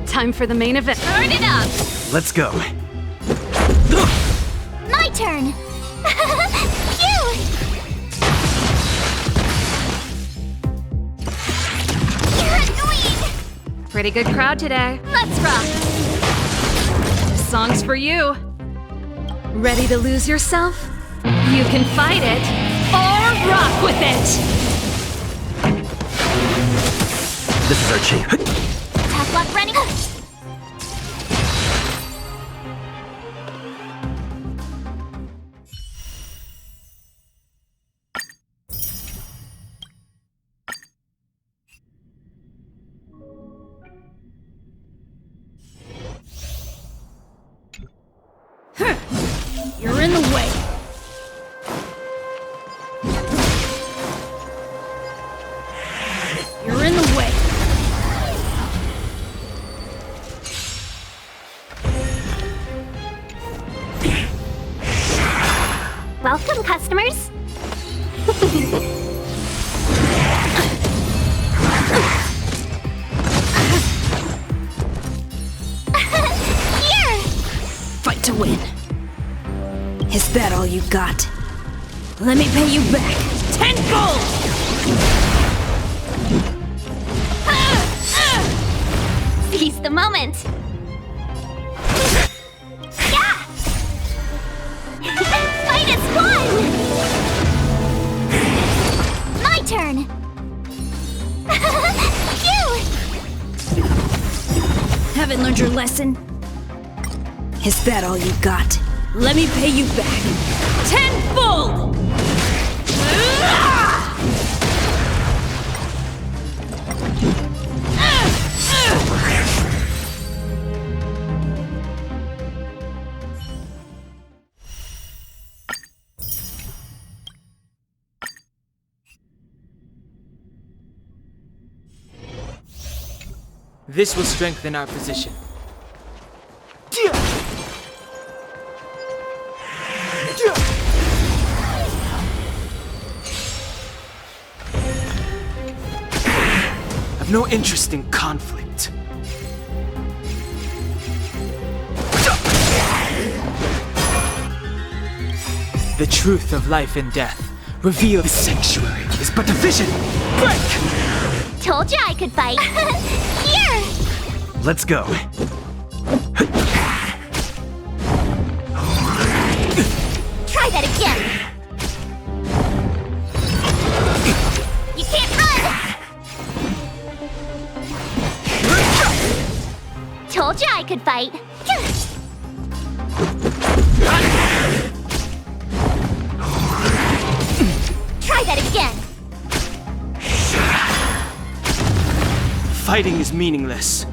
Time for the main event. Turn it up! Let's go. My turn! Phew! You're annoying! Pretty good crowd today. Let's rock! This song's for you. Ready to lose yourself? You can fight it or rock with it! This is our chance. Tough luck running. You're in the way. You're in the way. Welcome, customers. Here! Fight to win. Is that all you got? Let me pay you back. Tenfold! Seize the moment. Yeah! Fight is won! My turn. Phew! Haven't learned your lesson? Is that all you got? Let me pay you back. Tenfold! This will strengthen our position. I've no interest in conflict. The truth of life and death. Reveal the sanctuary is but a vision. Break! Told you I could fight. Here! Let's go. Try that again. You can't run! Told you I could fight. Try that again. Fighting is meaningless.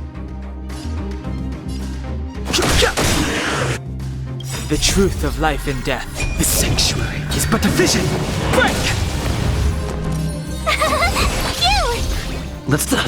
The truth of life and death. The sanctuary is but a vision. Break! Phew! Let's go.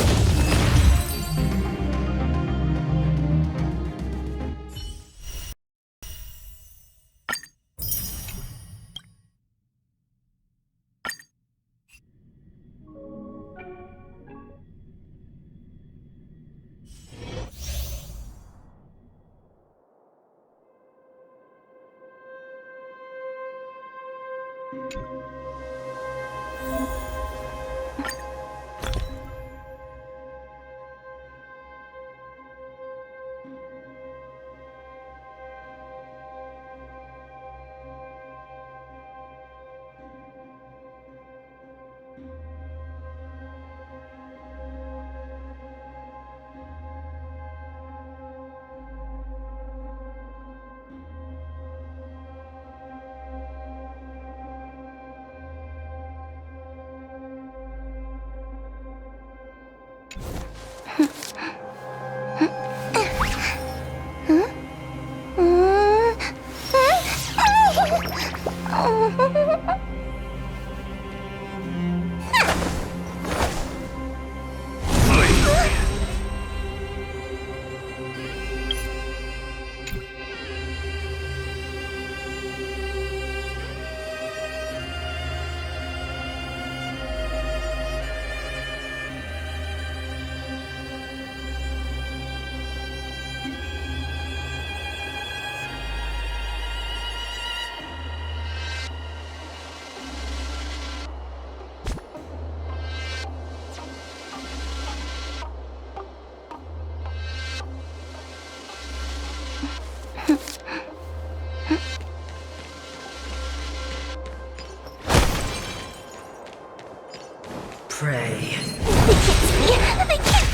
prey. They can't see me! They can't!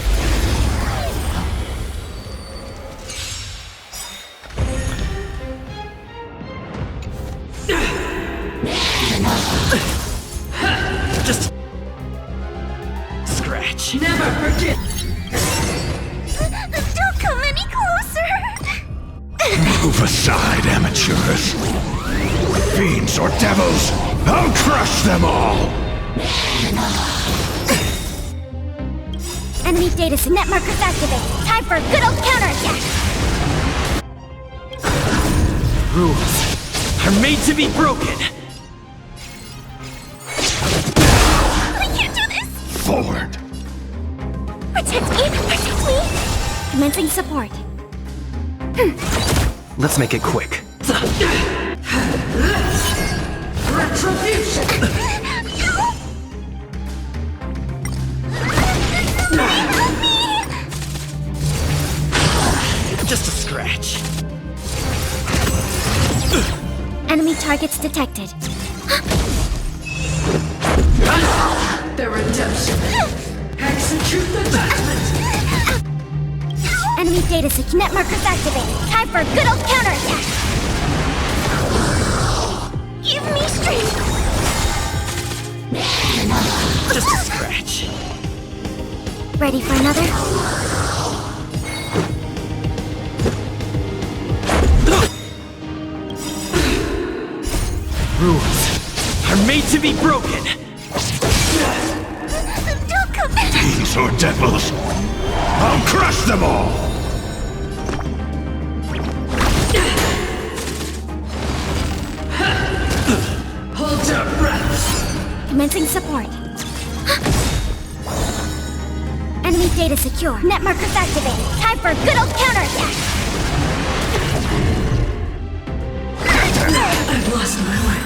Just scratch. Never forget. Don't come any closer! Move aside, amateurs. Fiends or devils, I'll crush them all! Enemy data net markers activated. Time for a good old counterattack! Rules are made to be broken. We can't do this! Forward! Protect me! Protect me! Commencing support. Let's make it quick. Retribution. Just a scratch. Enemy targets detected. The redemption. Execute the judgment. Enemy data net markers activated. Time for a good old counterattack. Give me strength. Just a scratch. Ready for another? Rules are made to be broken. Don't come. Fiends or devils, I'll crush them all! Hold your breath. Commencing support. Enemy data secure. Net markers activated. Time for a good old counterattack. I've lost my way.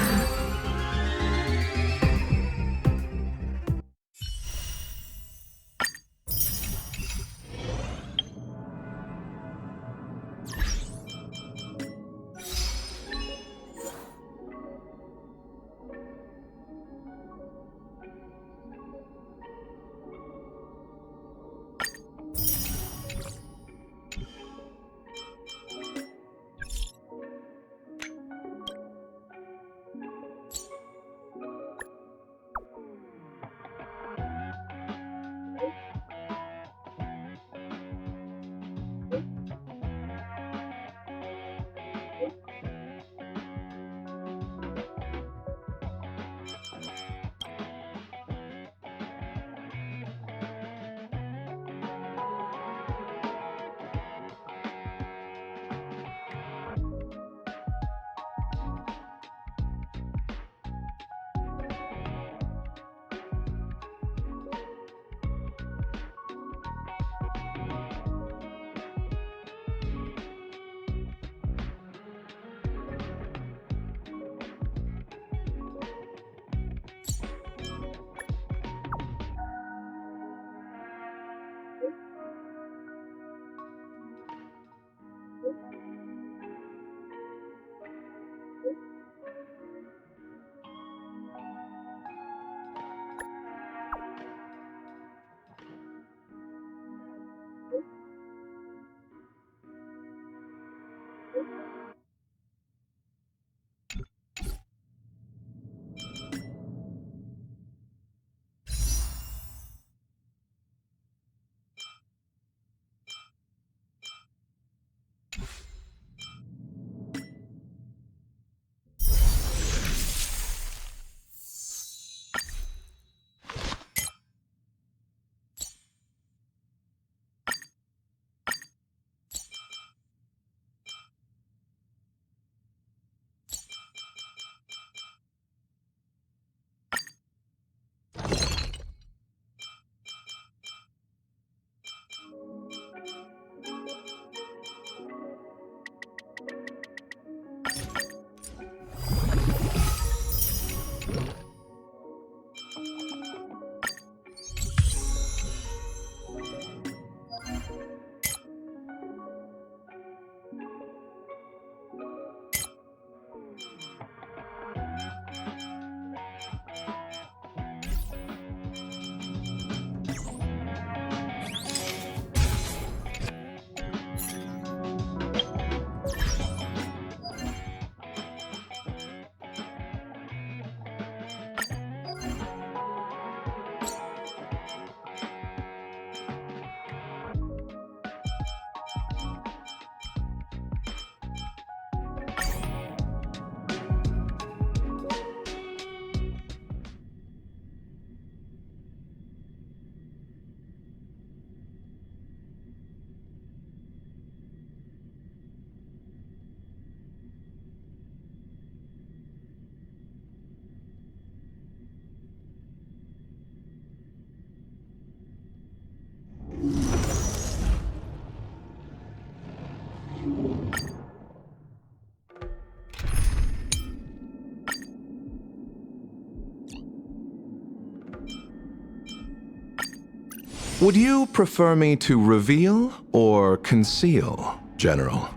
Would you prefer me to reveal or conceal, General?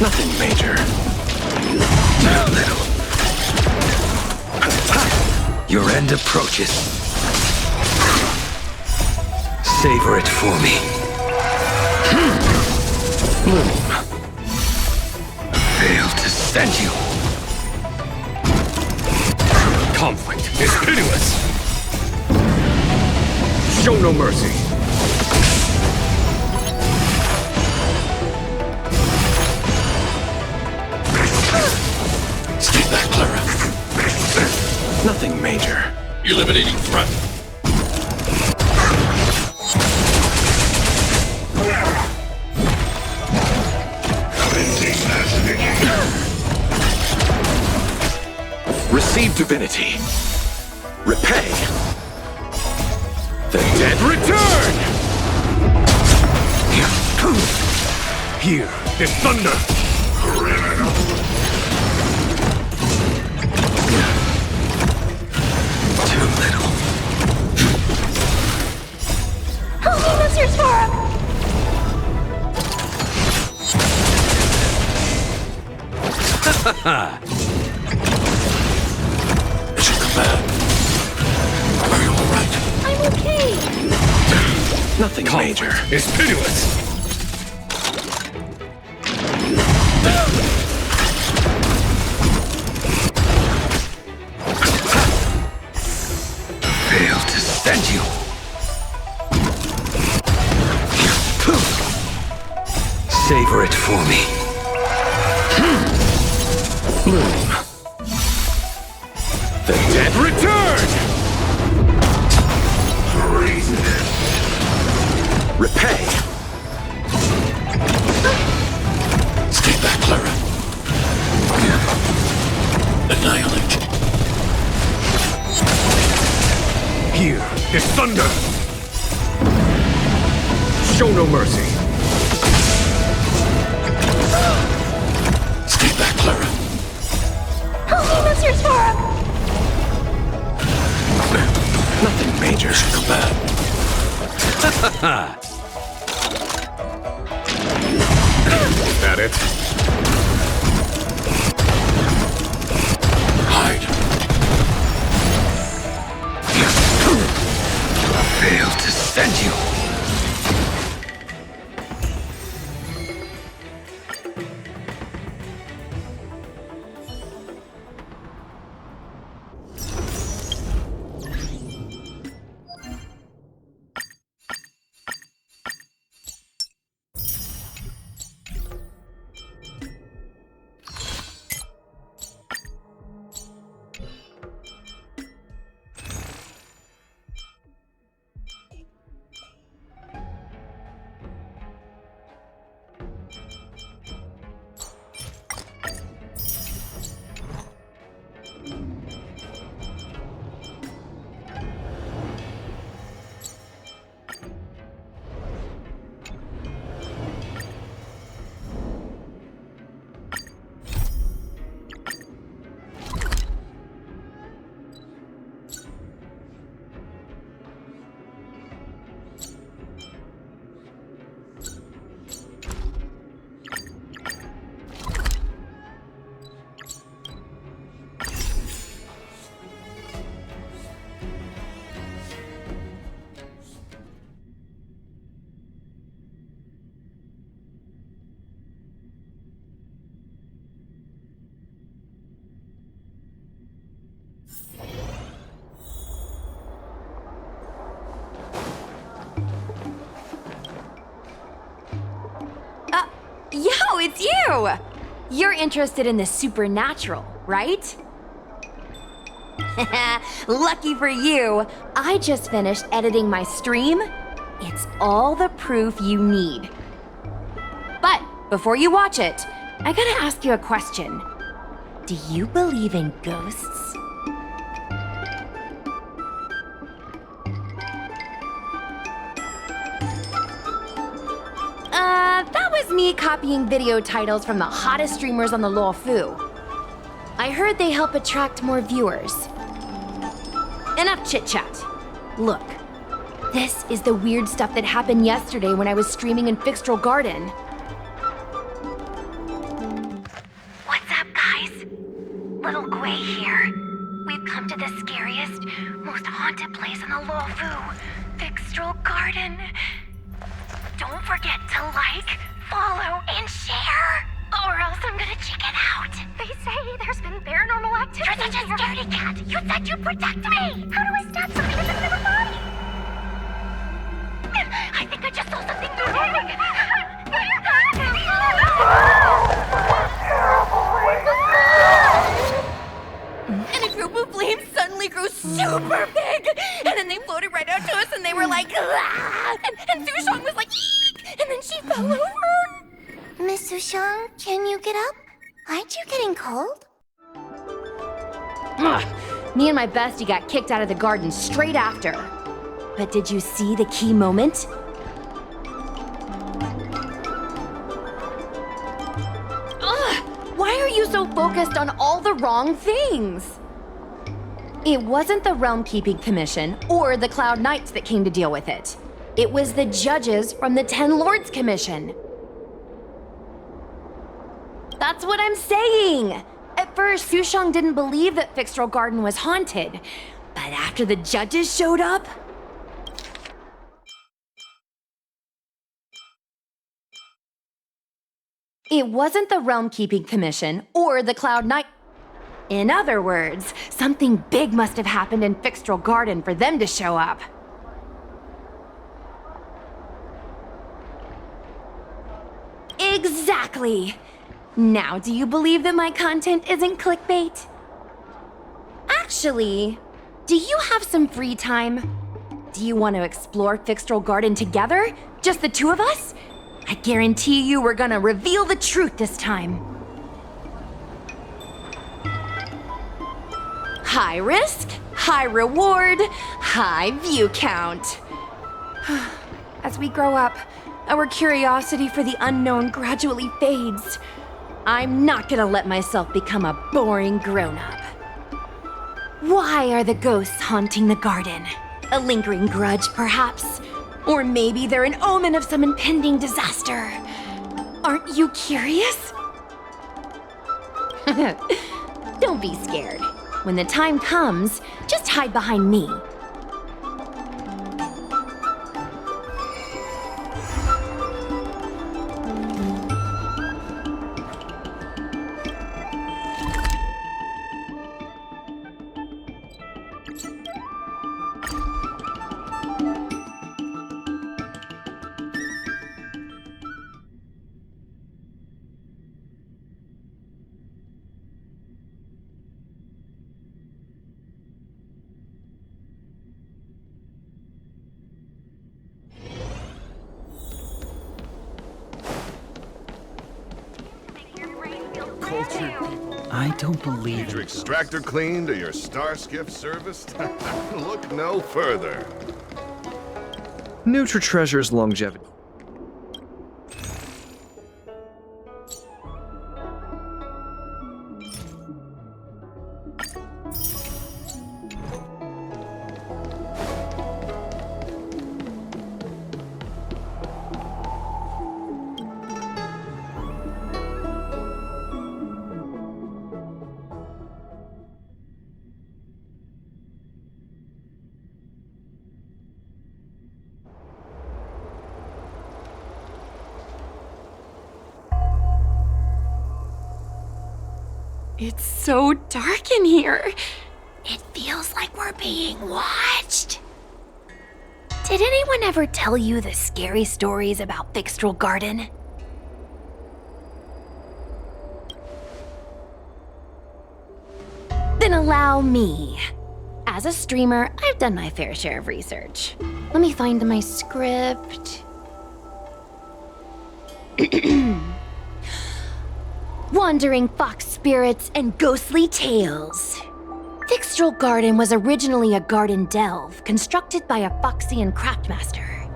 Nothing major. Too little. Your end approaches. Savor it for me. Bloom. Fail to send you. Conflict is pitiless. Show no mercy. Stay back, Clara. Nothing major. Eliminating threat. Receive divinity. Repay. The dead return! Here is thunder! Too little. Holy Mr. Sora! Is it bad? Are you alright? I'm okay. Nothing major. It's pitiless. Fail to send you. Savor it for me. Bloom. The dead return! Repay. Stay back, Clara. Annihilate. Here is thunder! Show no mercy. Stay back, Clara. Holy Mr. Sora! Nothing major should come bad. That it? Hide. Fail to send you. Yo, it's you! You're interested in the supernatural, right? Lucky for you, I just finished editing my stream. It's all the proof you need. But before you watch it, I gotta ask you a question. Do you believe in ghosts? That was was me copying video titles from the hottest streamers on the Luofu. I heard they help attract more viewers. Enough chit-chat. Look, this is the weird stuff that happened yesterday when I was streaming in Fixtral Garden. What's up, guys? Little Gwei here. We've come to the scariest, most haunted place in the Luofu, Fixtral Garden. Don't forget to like, follow, and share, or else I'm gonna chicken out. They say there's been paranormal activity. You're such a scaredy cat. You said you'd protect me. How do I stab something that doesn't have a body? I think I just saw something moving. And a group of flames suddenly grew super big! And then they floated right out to us and they were like, ah! And Sushong was like, eek! And then she fell over! Miss Sushang, can you get up? Aren't you getting cold? Ugh. Me and my bestie got kicked out of the garden straight after. But did you see the key moment? Ugh! Why are you so focused on all the wrong things? It wasn't the Realm Keeping Commission or the Cloud Knights that came to deal with it. It was the judges from the Ten Lords Commission. That's what I'm saying! At first, Sushang didn't believe that Fixtral Garden was haunted. But after the judges showed up... It wasn't the Realm Keeping Commission or the Cloud Knight. In other words, something big must have happened in Fixtral Garden for them to show up. Exactly! Now, do you believe that my content isn't clickbait? Actually, do you have some free time? Do you want to explore Fixtral Garden together? Just the two of us? I guarantee you we're gonna reveal the truth this time. High risk, high reward, high view count. As we grow up, our curiosity for the unknown gradually fades. I'm not gonna let myself become a boring grown-up. Why are the ghosts haunting the garden? A lingering grudge, perhaps? Or maybe they're an omen of some impending disaster. Aren't you curious? Don't be scared. When the time comes, just hide behind me. I don't believe Need your extractor cleaned or your star skiff serviced? Look no further. Nutra treasures longevity. It's so dark in here. It feels like we're being watched. Did anyone ever tell you the scary stories about Fixtral Garden? Then allow me. As a streamer, I've done my fair share of research. Let me find my script. Wandering fox spirits and ghostly tales. Fixtral Garden was originally a garden delve constructed by a Foxian craftmaster.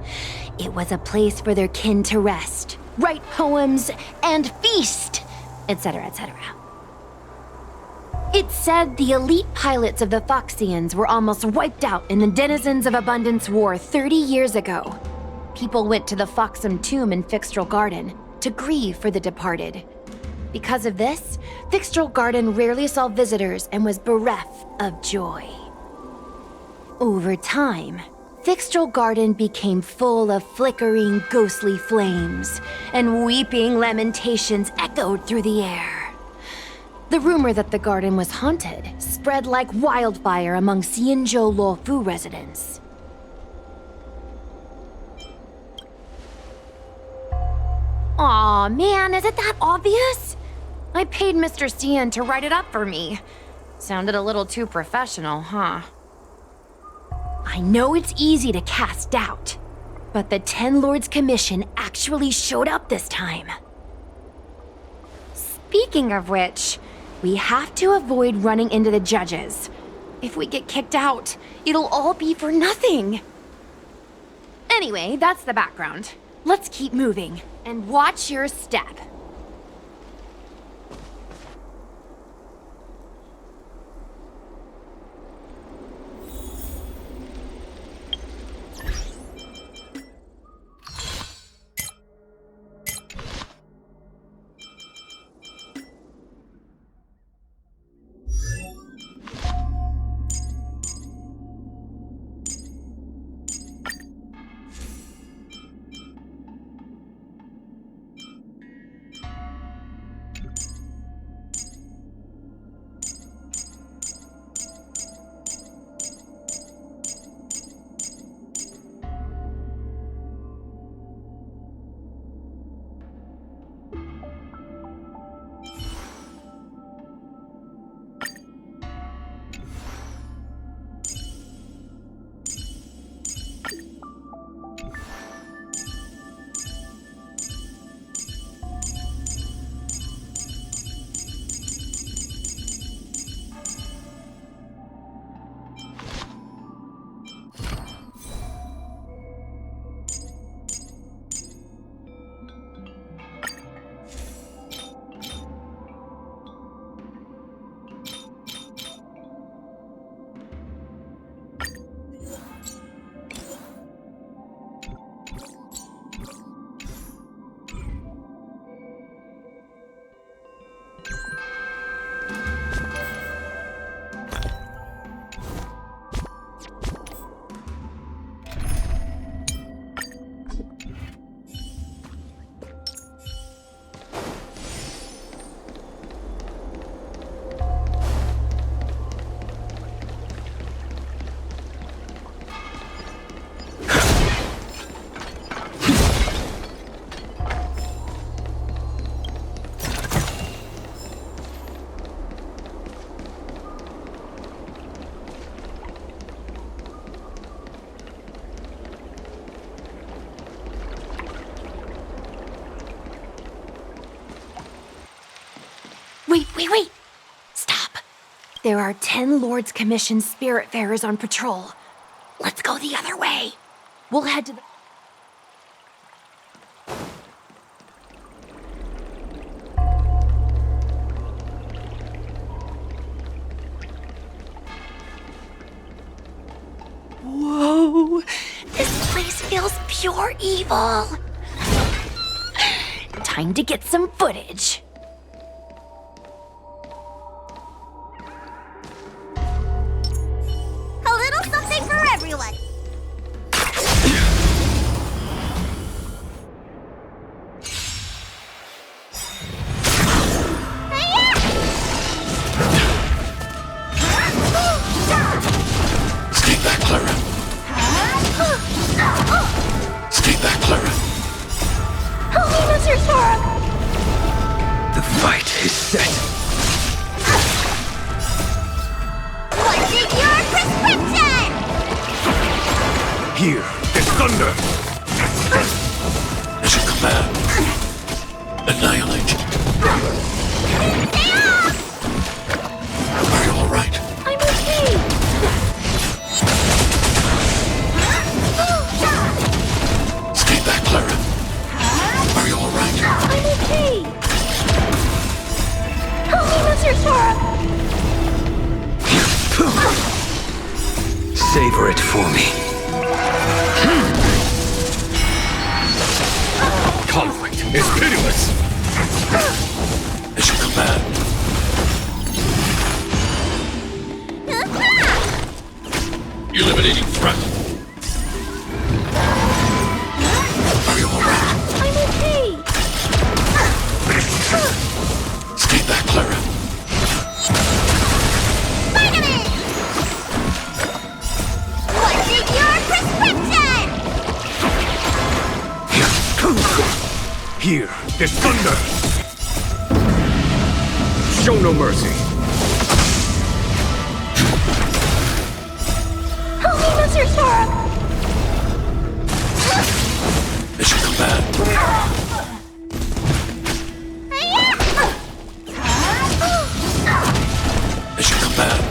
It was a place for their kin to rest, write poems, and feast, etc., etc. It said the elite pilots of the Foxians were almost wiped out in the Denizens of Abundance War 30 years ago. People went to the Foxum tomb in Fixtral Garden to grieve for the departed. Because of this, Fixtral Garden rarely saw visitors and was bereft of joy. Over time, Fixtral Garden became full of flickering, ghostly flames, and weeping lamentations echoed through the air. The rumor that the garden was haunted spread like wildfire among Xianzhou Luofu residents. Aw, man, is it that obvious? I paid Mr. Xian to write it up for me. Sounded a little too professional, huh? I know it's easy to cast doubt, but the Ten Lords Commission actually showed up this time. Speaking of which, we have to avoid running into the judges. If we get kicked out, it'll all be for nothing. Anyway, that's the background. Let's keep moving, and watch your step. Wait! Stop! There are 10 Lords Commission Spiritfarers on patrol. Let's go the other way. We'll head to the... Whoa! This place feels pure evil. Time to get some footage. A little something for everyone. Stay back, Clara. Stay back, Clara. Help me, Mr. Sora. The fight is set. What's in your prescription? Here is thunder. Mission command. Annihilate. Stay off! Are you all right? I'm okay. Stay back, Clara. Are you all right? Savor it for me. Conflict is pitiless. As you command. Eliminating threat. Are you alright? I'm okay. Stay back, Clara. Spider-Man! What's in your prescription? Here is thunder. Show no mercy. Holy Mr. Sora! As you command. As you command.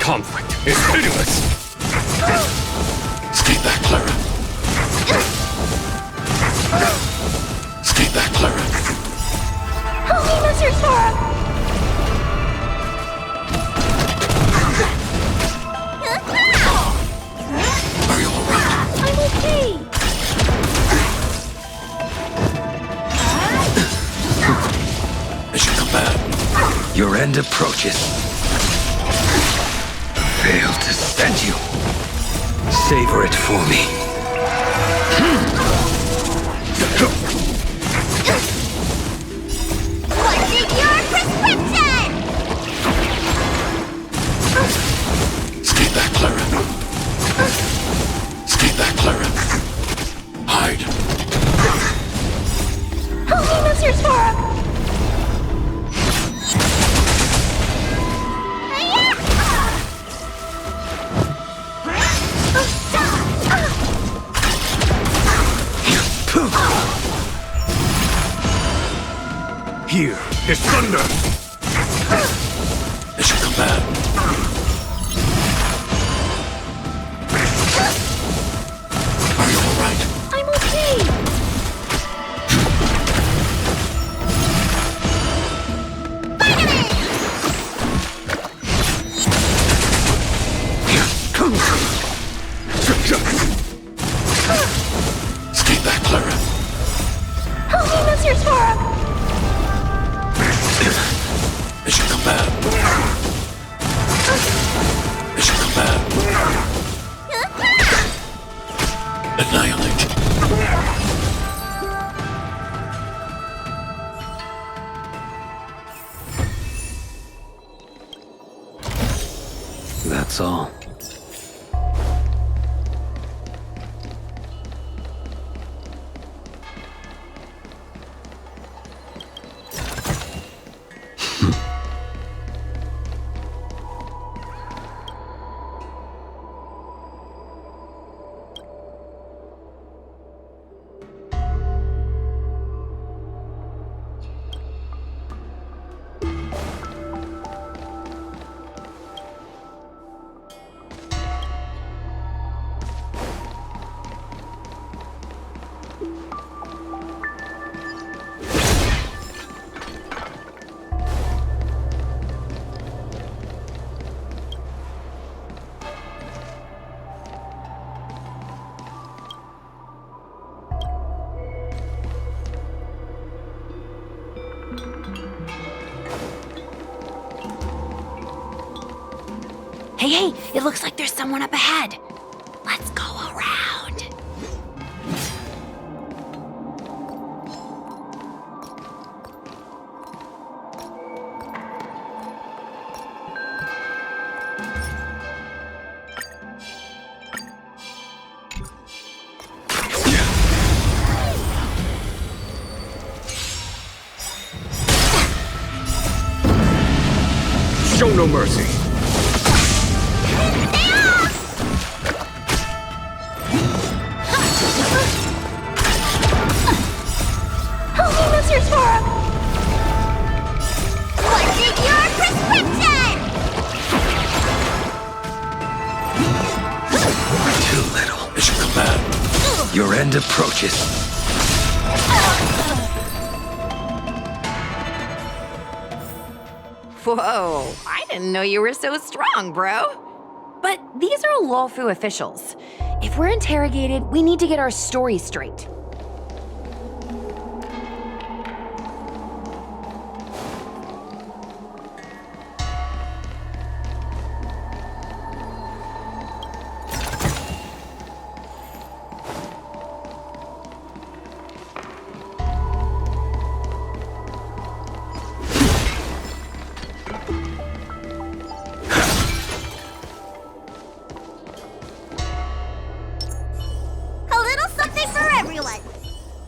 Conflict is pitiless. Stay back, Clara. Stay back, Clara. Holy Mr. Sora! Are you alright? I'm okay. As you command. Your end approaches. Fail to send you. Savor it for me. What's in your prescription? Stay back, Clara. Stay back, Clara. Hide. Holy Mr. Sora! Here is thunder. As you command. Are you alright? I'm okay. Stay back, Clara. Holy Mr. Sora! As you command. As you command. Annihilate. That's all. Hey, it looks like there's someone up ahead. Let's go around. Show no mercy. Holy Mr. Sora! What's in your prescription? Too little. As you command. Your end approaches. Whoa, I didn't know you were so strong, bro. But these are Lawfu officials. If we're interrogated, we need to get our story straight.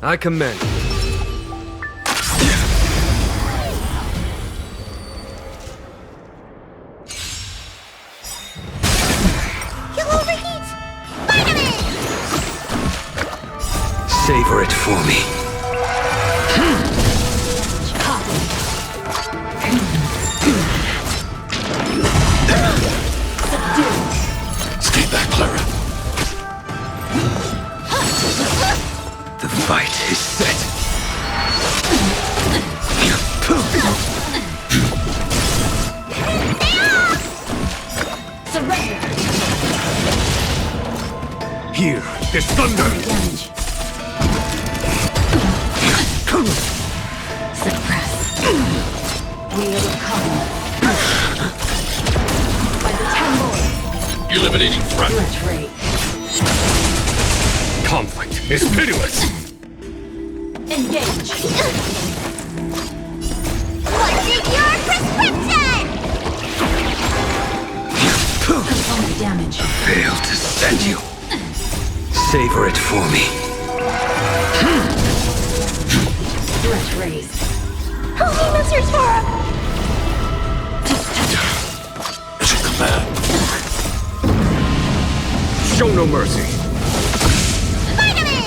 I commend. You'll overheat! Vitamin! Savor it for me. Stay back, Clara. The fight is set. Surrender! Here, is thunder! Suppress. Wheel of calm. By the temple. Eliminating threat. Retreat. Conflict is pitiless! Engage. What's in your prescription? Component damage. Fail to send you. Savor it for me. Threat raised. Holy Mr. Tora! At your command. Show no mercy! Vitamin!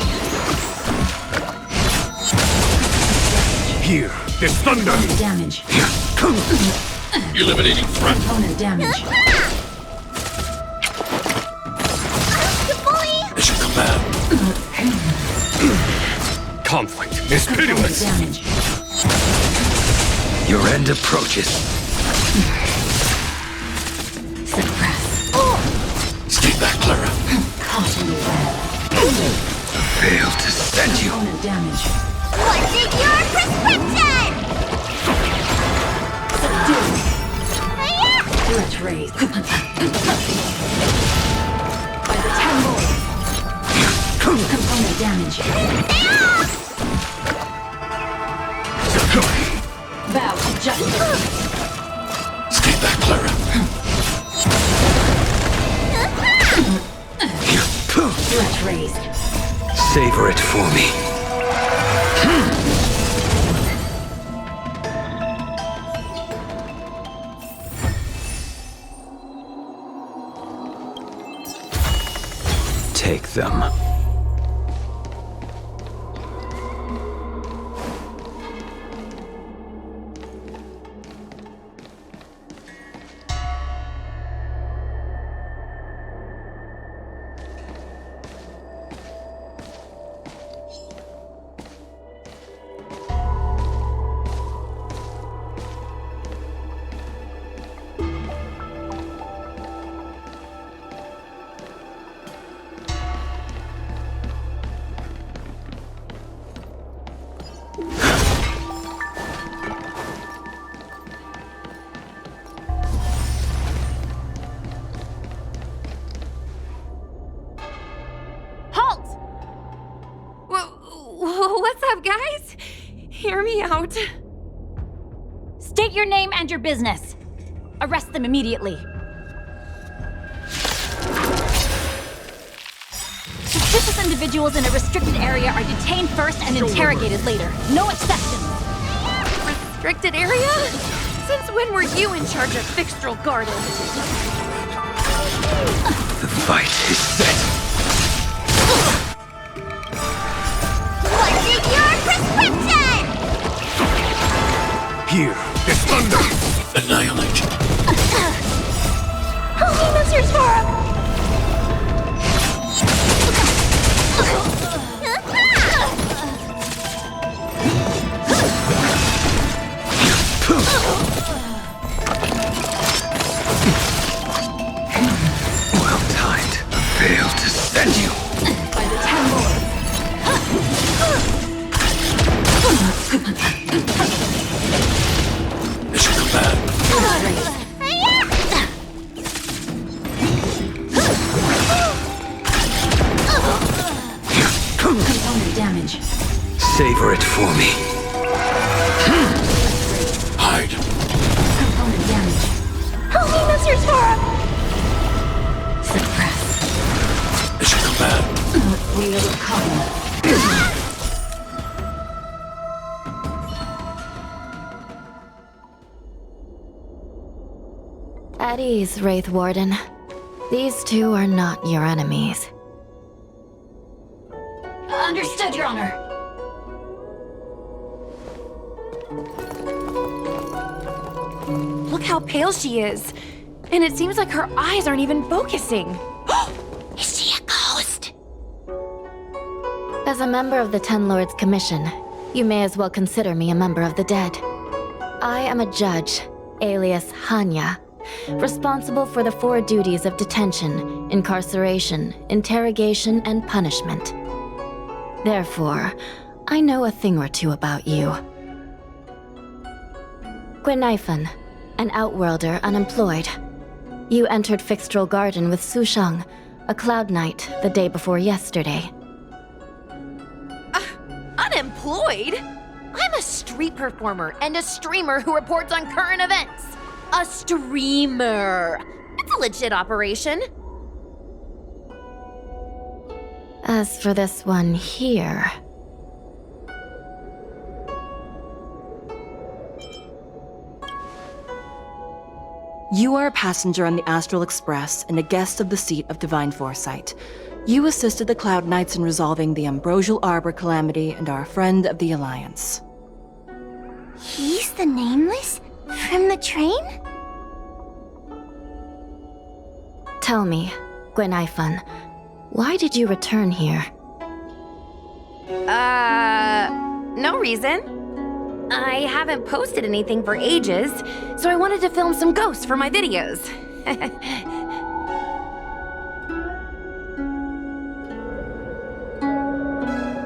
Here, is thunder! Damage. Eliminating threat. Component damage. At your command. Conflict is pitiless! Damage. Your end approaches. Suppress. Stay back, Clara. Caught in the web. Fail to send you. Component damage. What's in your prescription? Subdue. Threat raised. By the temple. Component damage. Vow to justice. Stay back, Clara. Threat raised. Savor it for me. Take them. What's up, guys? Hear me out. State your name and your business. Arrest them immediately. Suspicious individuals in a restricted area are detained first and interrogated later. No exceptions. Restricted area? Since when were you in charge of Fixtral Garden? The fight is set. What's in your prescription? Here, is thunder! Annihilate. Holy Mr. Tora! Savor it for me. Hide. Component damage. Help me, Mr. Tora! Suppress. This should go bad. We'll come. At ease, Wraith Warden. These two are not your enemies. Understood, Your Honor. Look how pale she is. And it seems like her eyes aren't even focusing. Is she a ghost? As a member of the Ten Lords Commission, you may as well consider me a member of the dead. I am a judge, alias Hanya, responsible for the 4 duties of detention, incarceration, interrogation, and punishment. Therefore, I know a thing or two about you. Gwenifan, an outworlder unemployed. You entered Fixtral Garden with Sushang, a Cloud Knight, the day before yesterday. Unemployed? I'm a street performer and a streamer who reports on current events. A streamer. It's a legit operation. As for this one here... You are a passenger on the Astral Express and a guest of the seat of Divine Foresight. You assisted the Cloud Knights in resolving the Ambrosial Arbor calamity and are a friend of the Alliance. He's the Nameless? From the train? Tell me, Gwenifan, why did you return here? No reason. I haven't posted anything for ages, so I wanted to film some ghosts for my videos.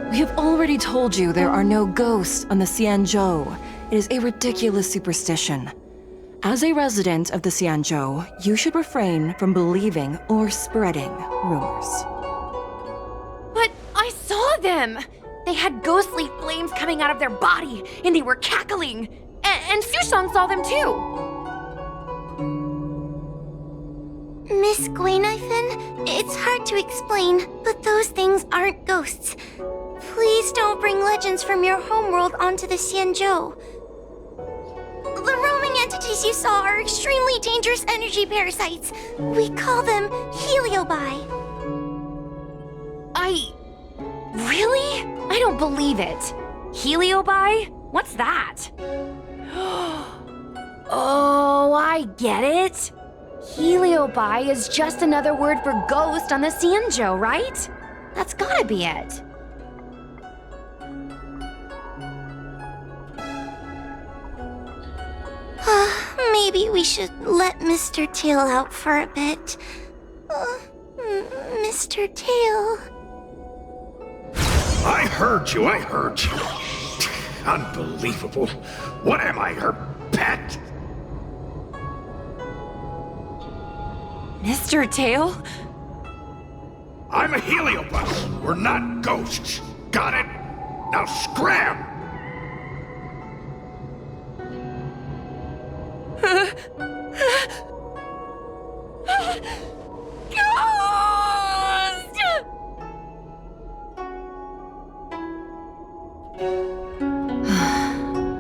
We have already told you there are no ghosts on the Xianzhou. It is a ridiculous superstition. As a resident of the Xianzhou, you should refrain from believing or spreading rumors. But I saw them! They had ghostly flames coming out of their body, and they were cackling! And Sushang saw them too! Miss Gwenifan, it's hard to explain, but those things aren't ghosts. Please don't bring legends from your homeworld onto the Xianzhou. The roaming entities you saw are extremely dangerous energy parasites. We call them Heliobie. Really? I don't believe it. Heliobie? What's that? Oh, I get it. Heliobie is just another word for ghost on the Xianzhou, right? That's gotta be it. Maybe we should let Mr. Tail out for a bit. Mr. Tail. I heard you. Unbelievable. What am I, her pet? Mr. Tail? I'm a Heliobus. We're not ghosts. Got it? Now scram!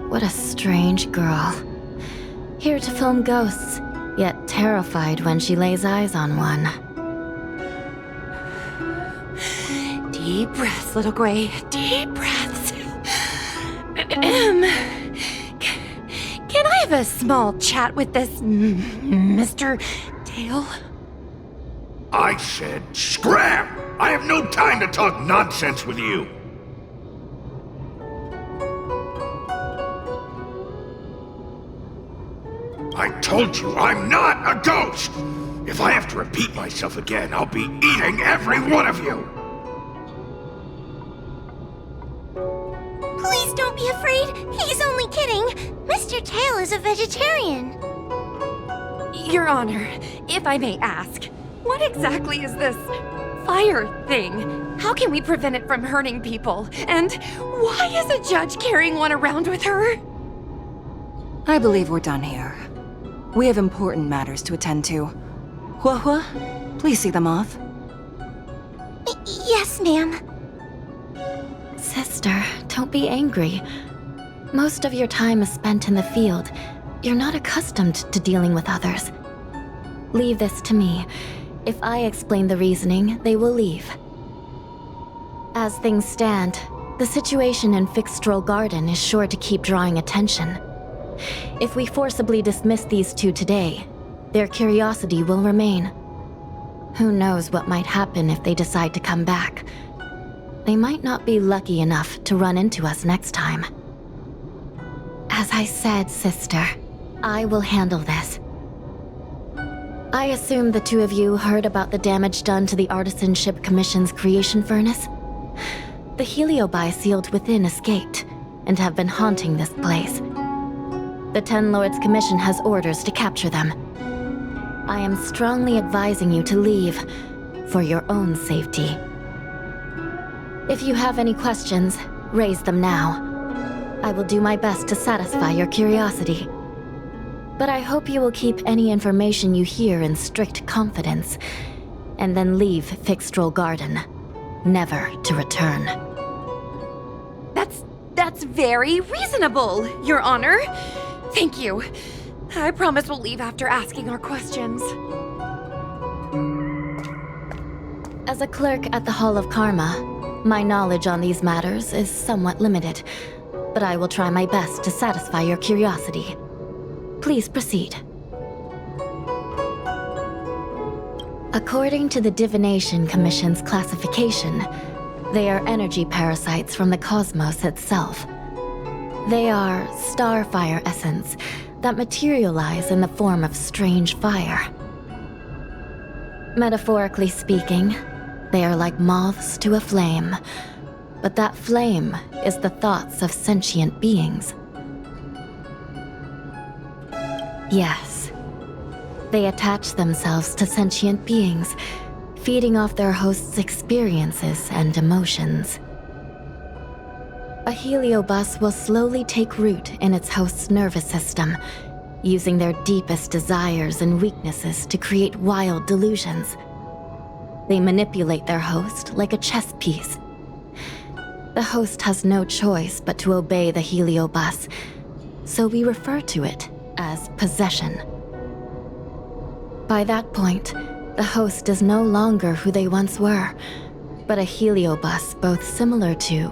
What a strange girl. Here to film ghosts, yet terrified when she lays eyes on one. Deep breaths, little Gray. Deep breaths. Can I have a small chat with this Mr. Tail? I said scram! I have no time to talk nonsense with you. I told you I'm not a ghost! If I have to repeat myself again, I'll be eating every one of you! Please don't be afraid. He's only kidding. Mr. Tail is a vegetarian. Your Honor, if I may ask, what exactly is this fire thing? How can we prevent it from hurting people? And why is a judge carrying one around with her? I believe we're done here. We have important matters to attend to. Hua, please see them off. Yes, ma'am. Sister, don't be angry. Most of your time is spent in the field. You're not accustomed to dealing with others. Leave this to me. If I explain the reasoning, they will leave. As things stand, the situation in Fixstrol Garden is sure to keep drawing attention. If we forcibly dismiss these two today, their curiosity will remain. Who knows what might happen if they decide to come back. They might not be lucky enough to run into us next time. As I said, sister, I will handle this. I assume the two of you heard about the damage done to the Artisanship Commission's creation furnace? The Heliobis sealed within escaped, and have been haunting this place. The Ten Lords Commission has orders to capture them. I am strongly advising you to leave, for your own safety. If you have any questions, raise them now. I will do my best to satisfy your curiosity. But I hope you will keep any information you hear in strict confidence, and then leave Fixstrol Garden, never to return. That's very reasonable, Your Honor. Thank you. I promise we'll leave after asking our questions. As a clerk at the Hall of Karma, my knowledge on these matters is somewhat limited, but I will try my best to satisfy your curiosity. Please proceed. According to the Divination Commission's classification, they are energy parasites from the cosmos itself. They are starfire essence that materialize in the form of strange fire. Metaphorically speaking, they are like moths to a flame, but that flame is the thoughts of sentient beings. Yes, they attach themselves to sentient beings, feeding off their host's experiences and emotions. A Heliobus will slowly take root in its host's nervous system, using their deepest desires and weaknesses to create wild delusions. They manipulate their host like a chess piece. The host has no choice but to obey the Heliobus, so we refer to it as possession. By that point, the host is no longer who they once were, but a Heliobus both similar to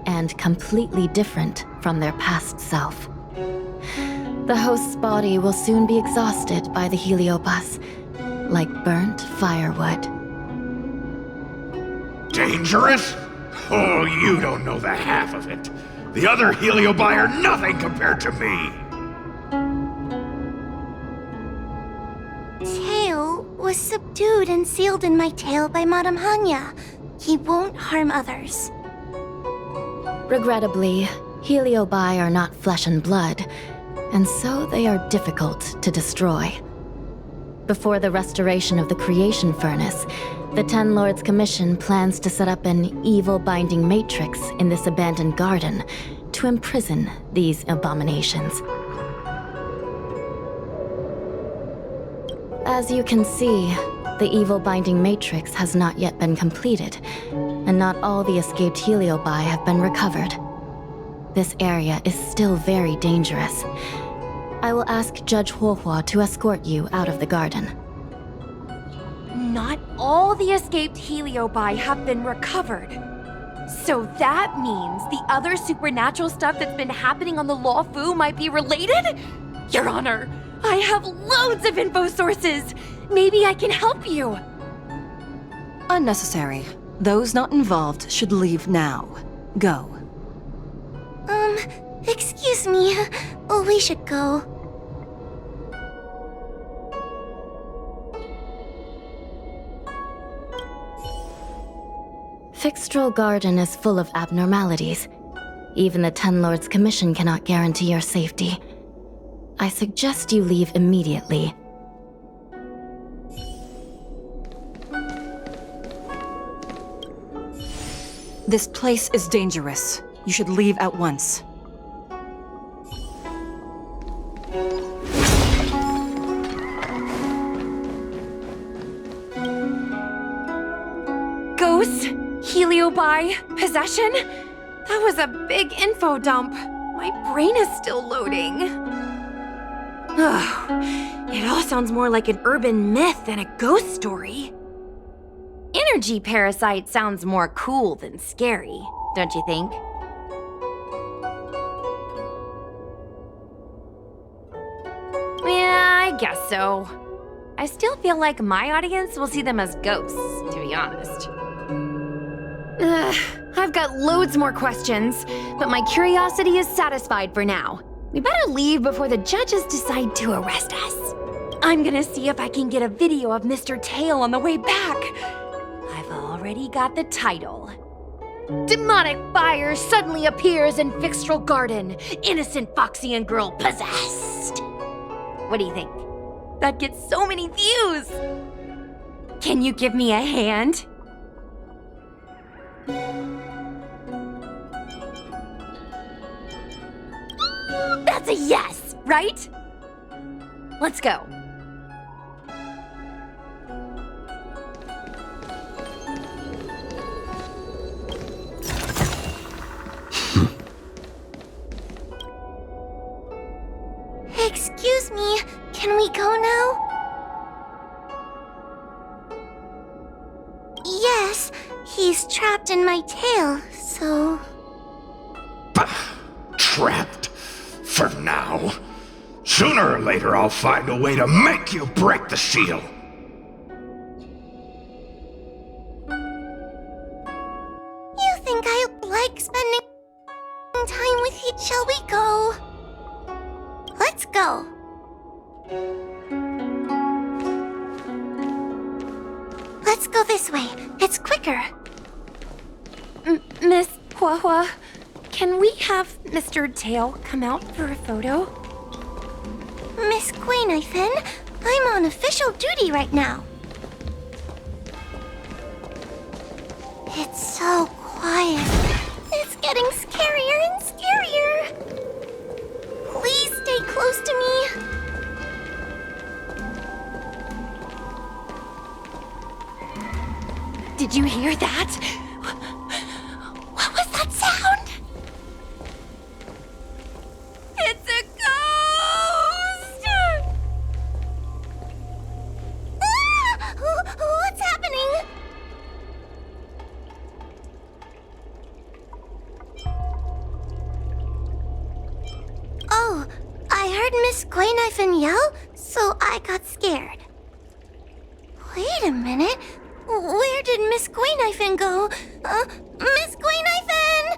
and completely different from their past self. The host's body will soon be exhausted by the Heliobus, like burnt firewood. Dangerous? Oh, you don't know the half of it. The other Heliobi are nothing compared to me. Tail was subdued and sealed in my tail by Madame Hanya. He won't harm others. Regrettably, Heliobi are not flesh and blood, and so they are difficult to destroy. Before the restoration of the creation furnace, the Ten Lords Commission plans to set up an evil binding matrix in this abandoned garden to imprison these abominations. As you can see, the evil binding matrix has not yet been completed, and not all the escaped Heliobi have been recovered. This area is still very dangerous. I will ask Judge Huohua to escort you out of the garden. Not all the escaped Heliobi have been recovered. So that means the other supernatural stuff that's been happening on the Law Fu might be related? Your Honor, I have loads of info sources! Maybe I can help you! Unnecessary. Those not involved should leave now. Go. Excuse me. We should go. Fixstrol Garden is full of abnormalities. Even the Ten Lords Commission cannot guarantee your safety. I suggest you leave immediately. This place is dangerous. You should leave at once. Ghosts? Heliobie? Possession? That was a big info dump. My brain is still loading. Oh, it all sounds more like an urban myth than a ghost story. Energy parasite sounds more cool than scary, don't you think? Yeah, I guess so. I still feel like my audience will see them as ghosts, to be honest. I've got loads more questions, but my curiosity is satisfied for now. We better leave before the judges decide to arrest us. I'm gonna see if I can get a video of Mr. Tail on the way back. I've already got the title. Demonic fire suddenly appears in Fixtral Garden. Innocent Foxian girl possessed. What do you think? That gets so many views! Can you give me a hand? That's a yes, right? Let's go. Excuse me, can we go now? Yes, he's trapped in my tail, so... Trapped? For now. Sooner or later I'll find a way to make you break the seal. You think I like spending time with you? Shall we go? Let's go. Let's go this way. It's quicker. Miss Huahua, can we have Mr. Tail come out for a photo? Miss Guinevere, I'm on official duty right now. It's so quiet. It's getting scarier and scarier. Please stay close to me. Did you hear that? What was that sound? It's a ghost! Ah! What's happening? Oh, I heard Miss Guinevere yell, so I got scared. Wait a minute. Where did Miss Guinevere go? Miss Guinevere!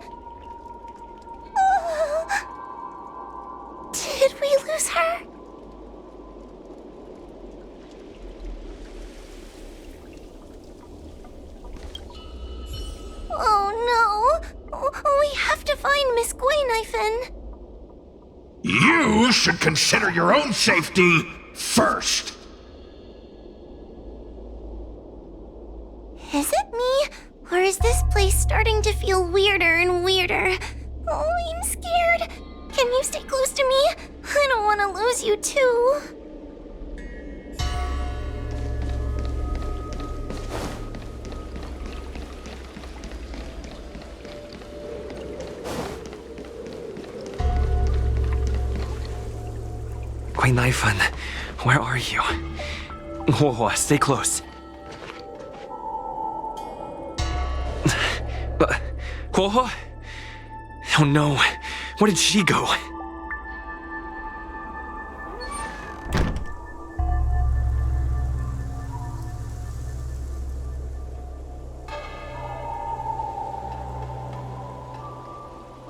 Did we lose her? Oh no! We have to find Miss Guinevere. You should consider your own safety first. Is it me? Or is this place starting to feel weirder and weirder? Oh, I'm scared. Can you stay close to me? I don't want to lose you too. Guinevere, where are you? Whoa, stay close. Guohua? Oh no, where did she go?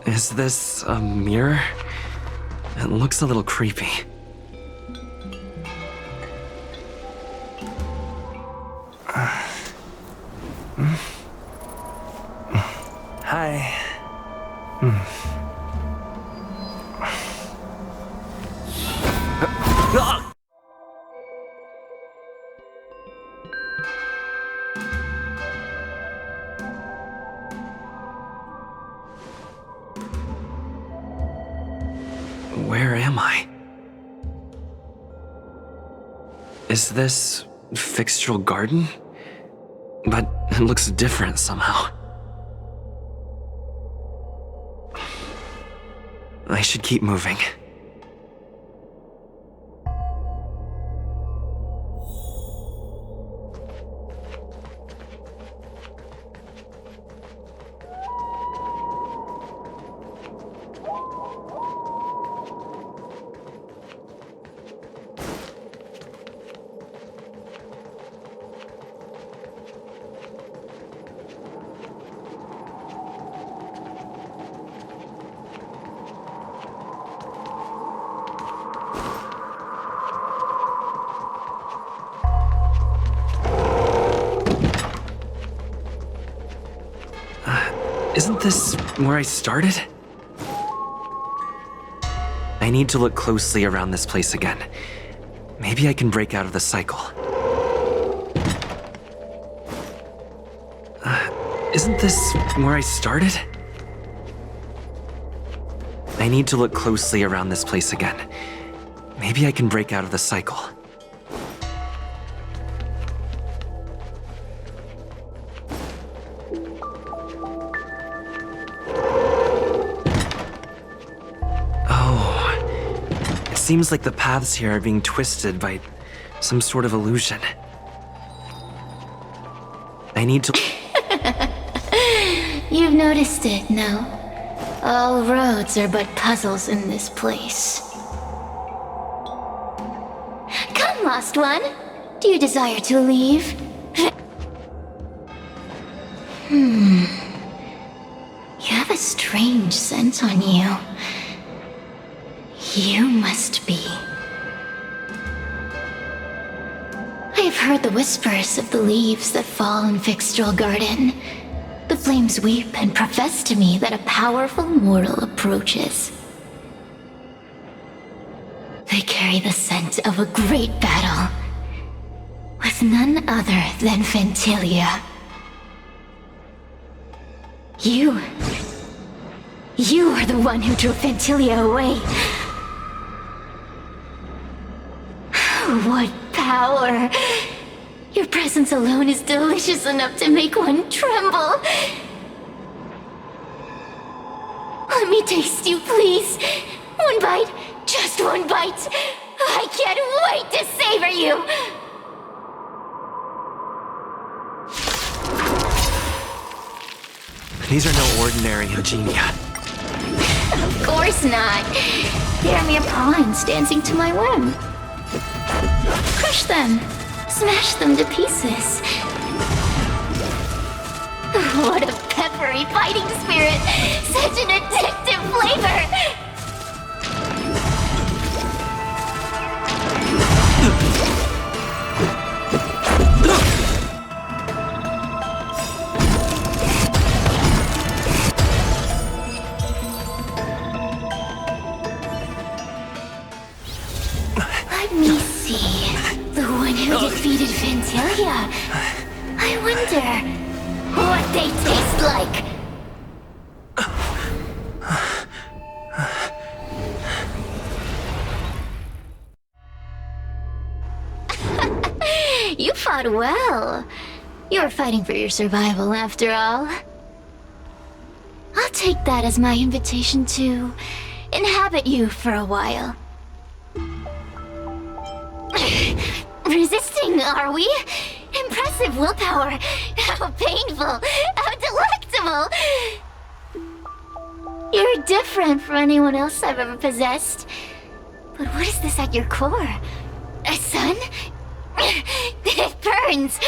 Is this a mirror? It looks a little creepy. Hi. Where am I? Is this Fixtural Garden? But it looks different somehow. I should keep moving. Isn't this where I started? I need to look closely around this place again. Maybe I can break out of the cycle. Isn't this where I started? I need to look closely around this place again. Maybe I can break out of the cycle. Seems like the paths here are being twisted by some sort of illusion. I need to... You've noticed it, no? All roads are but puzzles in this place. Come, lost one. Do you desire to leave? You have a strange scent on you. You must be. I have heard the whispers of the leaves that fall in Fixtural Garden. The flames weep and profess to me that a powerful mortal approaches. They carry the scent of a great battle, with none other than Ventilia. You are the one who drew Ventilia away. What power! Your presence alone is delicious enough to make one tremble. Let me taste you, please. One bite, just one bite. I can't wait to savor you. These are no ordinary Eugenia. Of course not. They are mere pawns dancing to my whim. Crush them. Smash them to pieces. What a peppery fighting spirit! Such an addictive flavor! Let me see. The one who defeated Ventilia. I wonder what they taste like. You fought well. You were fighting for your survival after all. I'll take that as my invitation to inhabit you for a while. Resisting, are we? Impressive willpower. How painful. How delectable. You're different from anyone else I've ever possessed. But what is this at your core? A sun? It burns.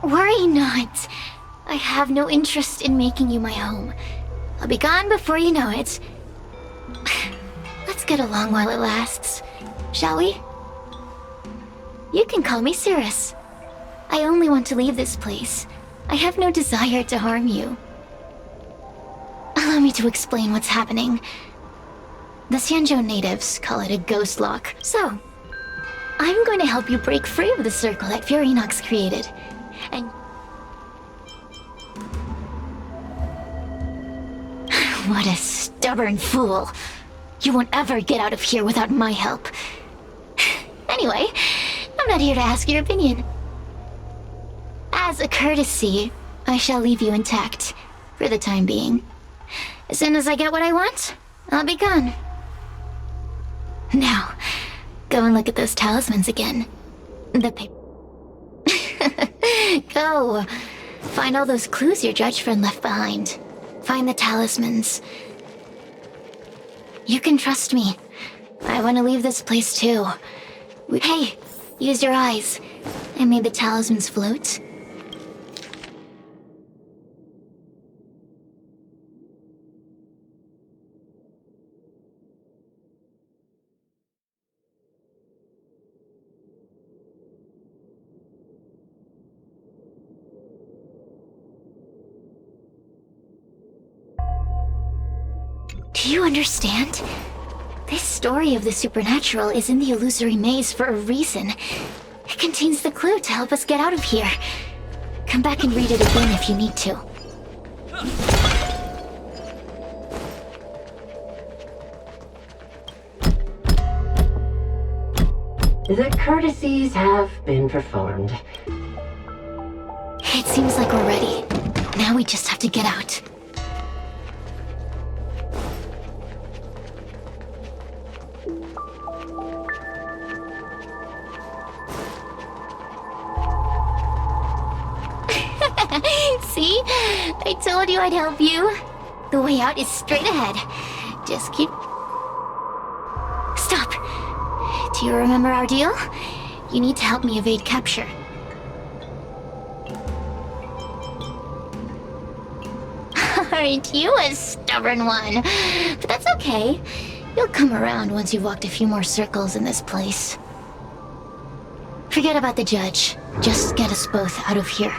Worry not. I have no interest in making you my home. I'll be gone before you know it. Let's get along while it lasts, shall we? You can call me Cirrus. I only want to leave this place. I have no desire to harm you. Allow me to explain what's happening. The Xianzhou natives call it a ghost lock, so I'm going to help you break free of the circle that Furinox created. And what a stubborn fool. You won't ever get out of here without my help. Anyway, I'm not here to ask your opinion. As a courtesy, I shall leave you intact, for the time being. As soon as I get what I want, I'll be gone. Now, go and look at those talismans again. The paper. Go. Find all those clues your judge friend left behind. Find the talismans. You can trust me. I want to leave this place too. Hey, use your eyes. I made the talismans float. Do you understand? This story of the supernatural is in the illusory maze for a reason. It contains the clue to help us get out of here. Come back and read it again if you need to. The courtesies have been performed. It seems like we're ready. Now we just have to get out. See? I told you I'd help you. The way out is straight ahead. Just keep... Stop! Do you remember our deal? You need to help me evade capture. Aren't you a stubborn one? But that's okay. You'll come around once you've walked a few more circles in this place. Forget about the judge. Just get us both out of here.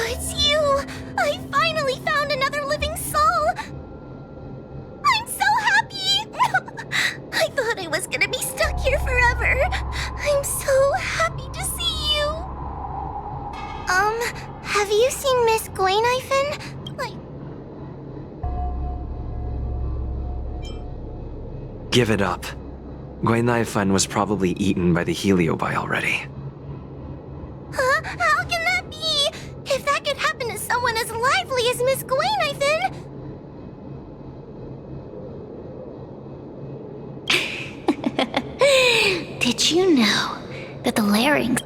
It's you! I finally found another living soul! I'm so happy! I thought I was gonna be stuck here forever. I'm so happy to see you. Have you seen Miss Gwaynifin? Give it up. Gwaynifin was probably eaten by the Heliobie already. Huh? How can that be? If that could happen to someone as lively as Miss Gwaynifin... Did you know that the larynx...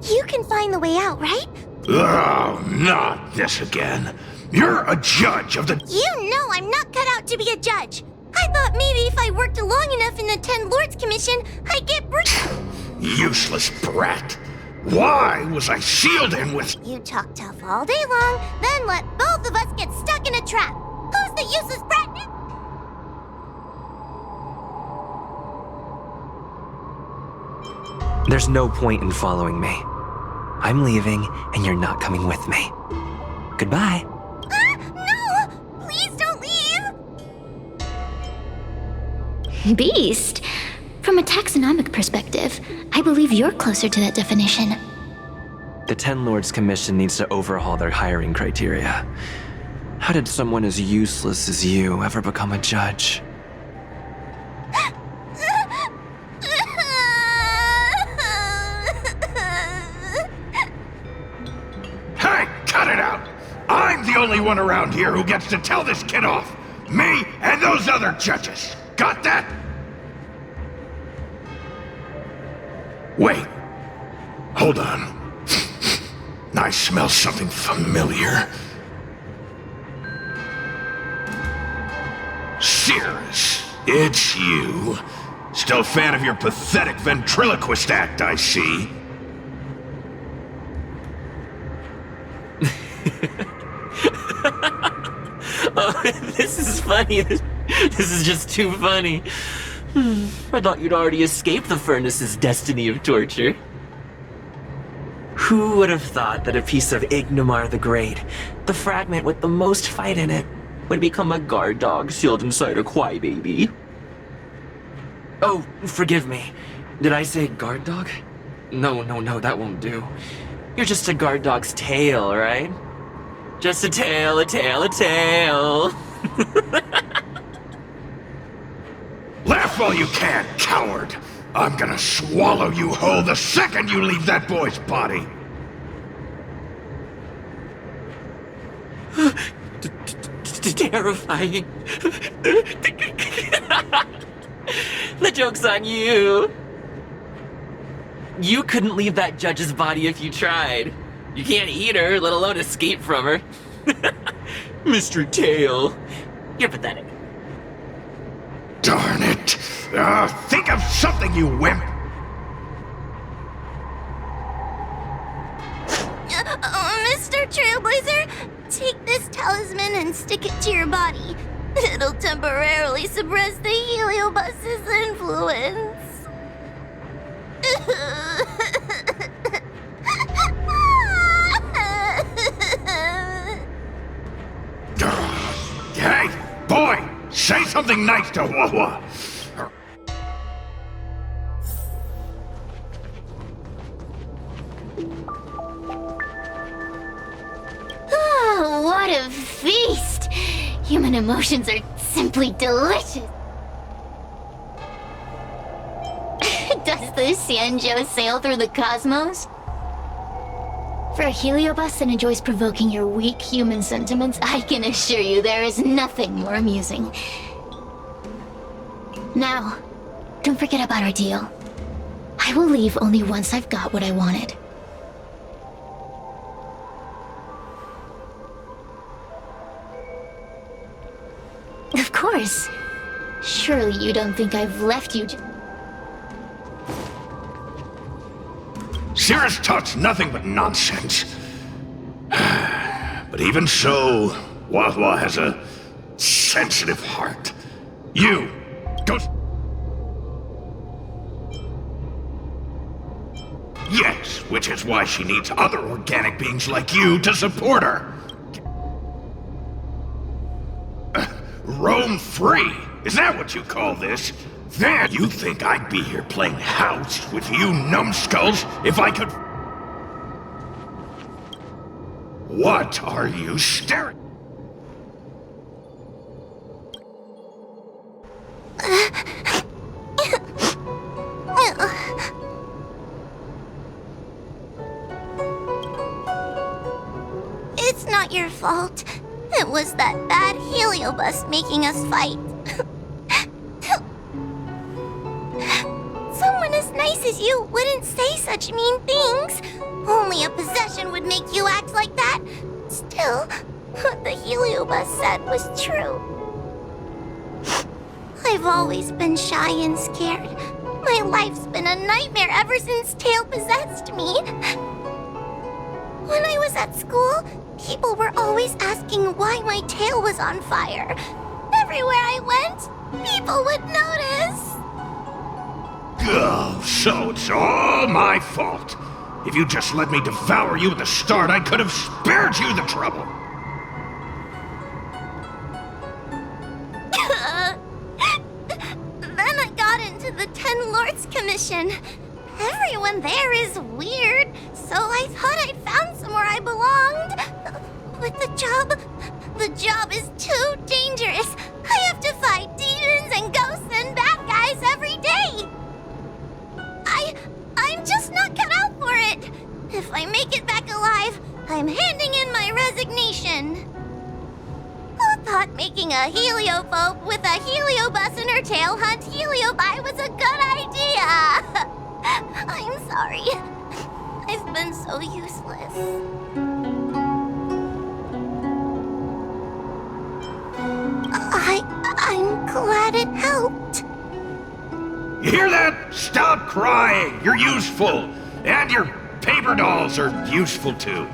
You can find the way out, right? Oh, not this again. You're a judge of the... You know I'm not cut out to be a judge. I thought maybe if I worked long enough in the 10 Lords Commission, I'd get Useless brat. Why was I sealed in with... You talk tough all day long, then let both of us get stuck in a trap. Who's the useless brat now? There's no point in following me. I'm leaving, and you're not coming with me. Goodbye. No! Please don't leave! Beast? From a taxonomic perspective, I believe you're closer to that definition. The 10 Lords Commission needs to overhaul their hiring criteria. How did someone as useless as you ever become a judge? Hey, cut it out! I'm the only one around here who gets to tell this kid off. Me and those other judges. Got that? Wait. Hold on. I smell something familiar. Cirrus, it's you. Still a fan of your pathetic ventriloquist act, I see. Oh, this is funny. This is just too funny. I thought you'd already escaped the furnace's destiny of torture. Who would have thought that a piece of Ignomar the Great, the fragment with the most fight in it, would become a guard dog sealed inside a crybaby? Oh, forgive me. Did I say guard dog? No, that won't do. You're just a guard dog's tail, right? Just a tail, a tail, a tail. Laugh all you can, coward! I'm gonna swallow you whole the second you leave that boy's body! Terrifying. The joke's on you. You couldn't leave that judge's body if you tried. You can't eat her, let alone escape from her. Mr. Tail, you're pathetic. Darn it! Think of something, you wimp! Mr. Trailblazer, take this talisman and stick it to your body. It'll temporarily suppress the Heliobus's influence. Hey, boy! Say something nice to Wawa! Oh, what a feast! Human emotions are simply delicious. Does the Xianzhou sail through the cosmos? For a Heliobus that enjoys provoking your weak human sentiments, I can assure you there is nothing more amusing. Now, don't forget about our deal. I will leave only once I've got what I wanted. Of course. Surely you don't think I've left you Cirrus talks nothing but nonsense. But even so, Wawa has a sensitive heart. You, go... Yes, which is why she needs other organic beings like you to support her. Roam free? Is that what you call this? Then you think I'd be here playing house with you numbskulls if I could... What are you staring? It's not your fault. It was that bad Heliobus making us fight. Someone as nice as you wouldn't say such mean things. Only a possession would make you act like that. Still, what the Heliobus said was true. I've always been shy and scared. My life's been a nightmare ever since Tail possessed me. When I was at school, people were always asking why my tail was on fire. Everywhere I went, people would notice. Oh, so it's all my fault. If you just let me devour you at the start, I could have spared you the trouble. Then I got into the Ten Lords Commission. Everyone there is weird, so I thought I'd found somewhere I belonged. But the job is too dangerous. I have to fight demons and ghosts and bad guys every day. I'm just not cut out for it. If I make it back alive, I'm handing in my resignation. Who thought making a heliophobe with a heliobus in her tail hunt Heliobi was a good idea? I'm sorry. I've been so useless. I'm glad it helped. You hear that? Stop crying. You're useful. And your paper dolls are useful too.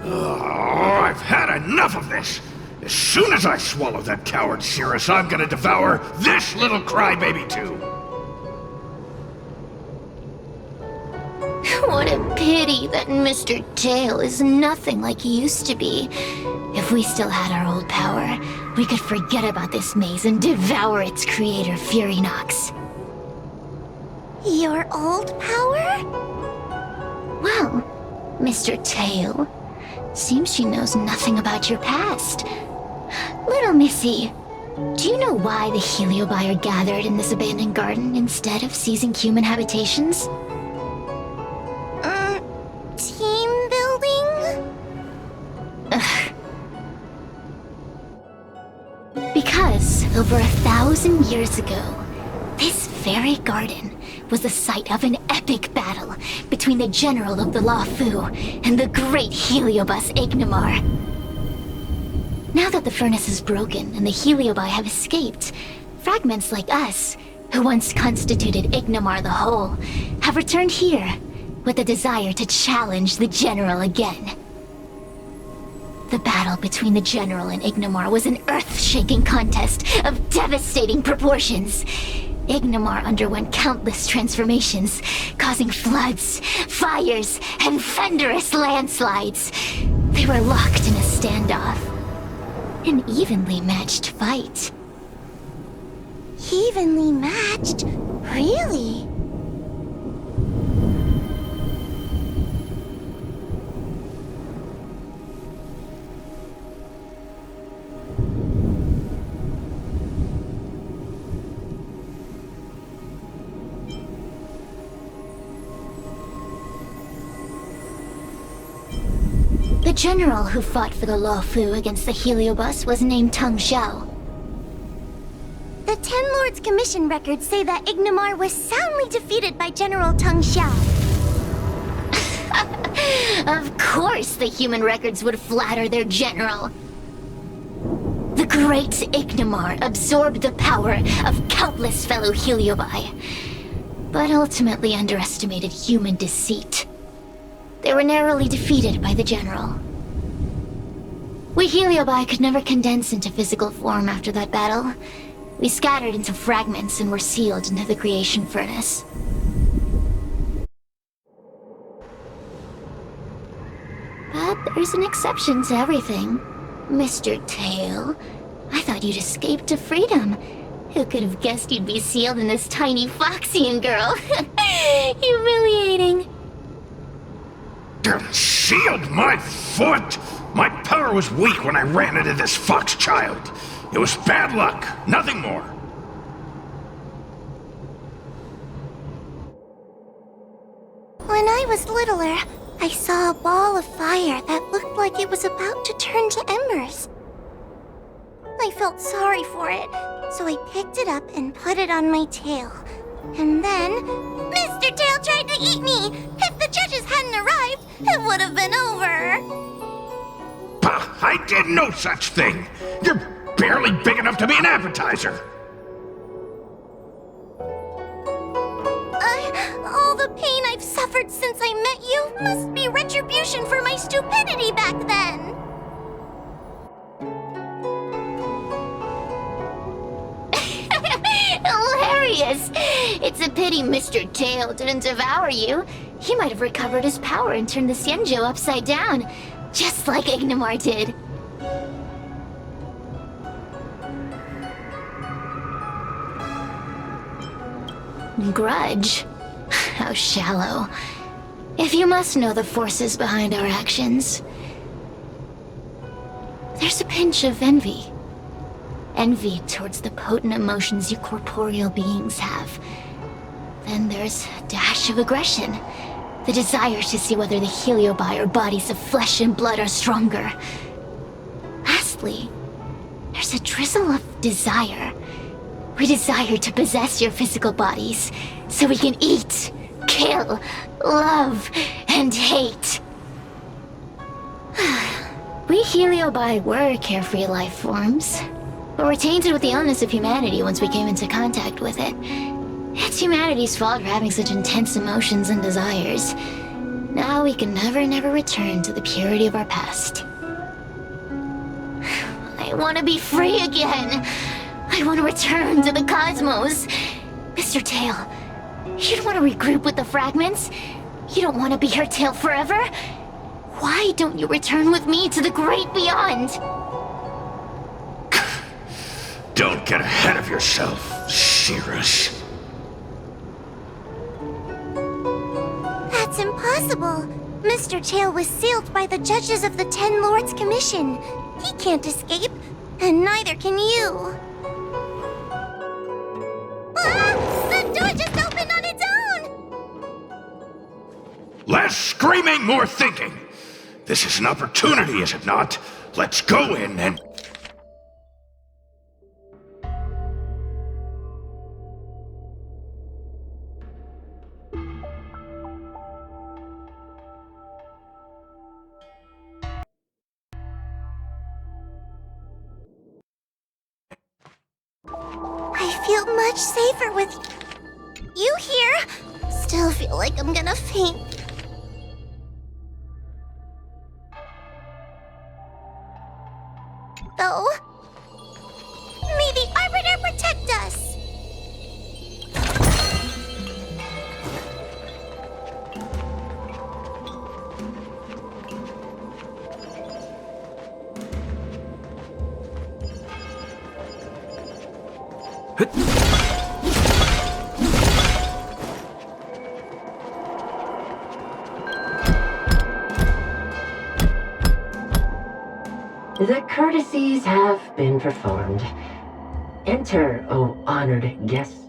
Oh, I've had enough of this. As soon as I swallow that coward Cirrus, I'm gonna devour this little crybaby too. What a pity that Mr. Tail is nothing like he used to be. If we still had our old power, we could forget about this maze and devour its creator, Furynox. Your old power? Well, Mr. Tail, seems she knows nothing about your past. Little Missy, do you know why the Heliobie are gathered in this abandoned garden instead of seizing human habitations? Team building? Ugh. Because over 1,000 years ago, this very garden was the site of an epic battle between the general of the Luofu and the great Heliobus Ignimar. Now that the furnace is broken and the Heliobie have escaped, fragments like us, who once constituted Ignimar the Whole, have returned here with the desire to challenge the general again. The battle between the general and Ignimar was an earth-shaking contest of devastating proportions. Ignimar underwent countless transformations, causing floods, fires, and thunderous landslides. They were locked in a standoff. An evenly matched fight. Evenly matched? Really? The general who fought for the Luofu against the Heliobus was named Tung Xiao. The Ten Lords' commission records say that Ignimar was soundly defeated by General Tung Xiao. Of course the human records would flatter their general. The great Ignimar absorbed the power of countless fellow Heliobie, but ultimately underestimated human deceit. They were narrowly defeated by the general. We Heliobie could never condense into physical form after that battle. We scattered into fragments and were sealed into the creation furnace. But there's an exception to everything. Mr. Tail, I thought you'd escaped to freedom. Who could have guessed you'd be sealed in this tiny Foxian girl? Humiliating. Sealed my foot? My power was weak when I ran into this fox child. It was bad luck, nothing more. When I was littler, I saw a ball of fire that looked like it was about to turn to embers. I felt sorry for it, so I picked it up and put it on my tail. And then, Mr. Tail tried to eat me! If the judges hadn't arrived, it would have been over! Bah, I did no such thing! You're barely big enough to be an appetizer! All the pain I've suffered since I met you must be retribution for my stupidity back then! Hilarious! It's a pity Mr. Tail didn't devour you. He might have recovered his power and turned the Xianzhou upside down, just like Ignimar did. Grudge? How shallow. If you must know the forces behind our actions, there's a pinch of envy. Envy towards the potent emotions you corporeal beings have. Then there's a dash of aggression. The desire to see whether the Heliobie or bodies of flesh and blood are stronger. Lastly, there's a drizzle of desire. We desire to possess your physical bodies, so we can eat, kill, love, and hate. We Heliobie were carefree life forms, but were tainted with the illness of humanity once we came into contact with it. It's humanity's fault for having such intense emotions and desires. Now we can never return to the purity of our past. I want to be free again. I want to return to the cosmos. Mr. Tail, you don't want to regroup with the fragments? You don't want to be her tail forever? Why don't you return with me to the great beyond? Don't get ahead of yourself, Cirrus. impossible. Mr. Tail was sealed by the judges of the Ten Lords Commission. He can't escape, and neither can you. Ah! The door just opened on its own! Less screaming, more thinking. This is an opportunity, is it not? Let's go in and... I feel much safer with you here. Still feel like I'm gonna faint. Though, may the Arbiter protect us. The courtesies have been performed. Enter, O honored guests.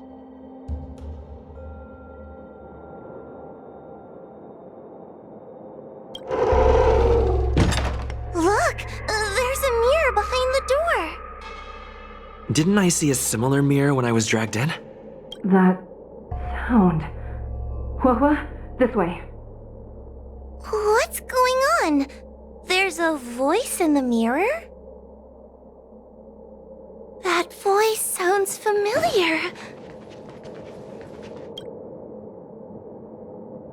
Look, there's a mirror behind the door. Didn't I see a similar mirror when I was dragged in? That sound. What? This way. What's going on? There's a voice in the mirror? That voice sounds familiar.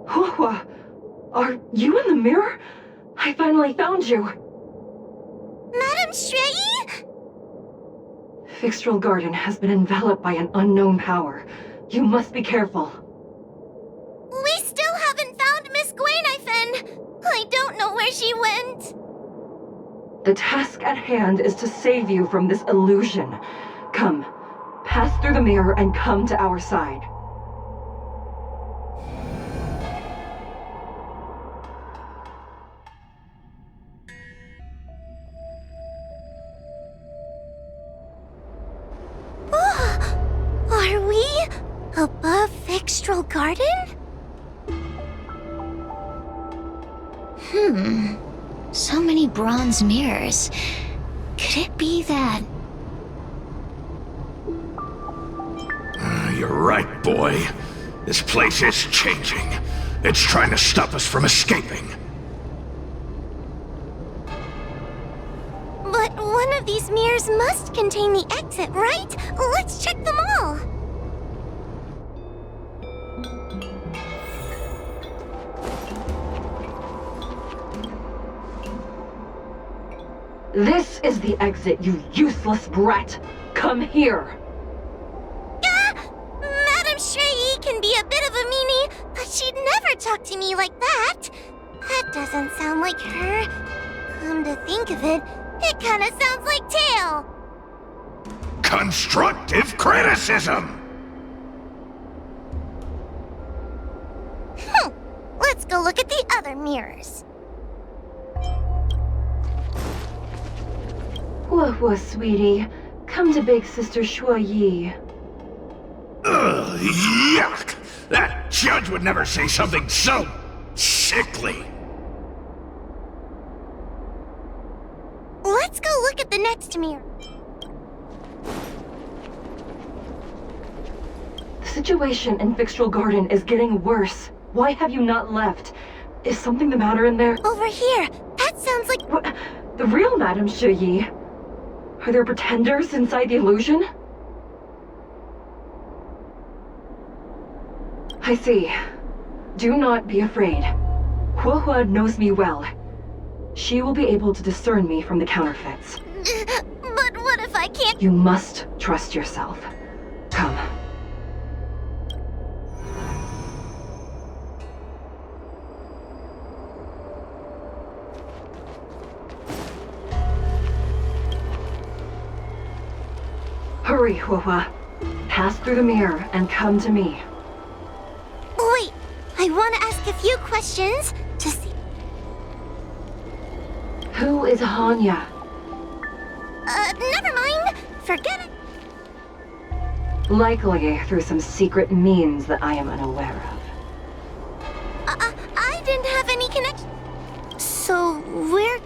Hua, are you in the mirror? I finally found you. Madam Shrey? Fixtral Garden has been enveloped by an unknown power. You must be careful. We still haven't found Miss Gwaynaifen. I don't know where she went. The task at hand is to save you from this illusion. Come, pass through the mirror and come to our side. Are we above Fixtral Garden? So many bronze mirrors. Could it be that... You're right, boy. This place is changing. It's trying to stop us from escaping. But one of these mirrors must contain the exit, right? Let's check them all. This is the exit, you useless brat! Come here! Madam Shrey can be a bit of a meanie, but she'd never talk to me like that. That doesn't sound like her. Come to think of it, it kinda sounds like Tail. Constructive criticism! Let's go look at the other mirrors. Whoa, sweetie. Come to Big Sister Shuoyi. Ugh, yuck! That judge would never say something so sickly. Let's go look at the next mirror. The situation in Fixtral Garden is getting worse. Why have you not left? Is something the matter in there? Over here. That sounds like... What? The real Madame Shuoyi? Are there pretenders inside the illusion? I see. Do not be afraid. Hua knows me well. She will be able to discern me from the counterfeits. But what if I can't? You must trust yourself. Come. Hurry, Hua. Pass through the mirror and come to me. Wait, I want to ask a few questions to see. Who is Hanya? Never mind. Forget it. Likely through some secret means that I am unaware of. I didn't have any connection. So, we're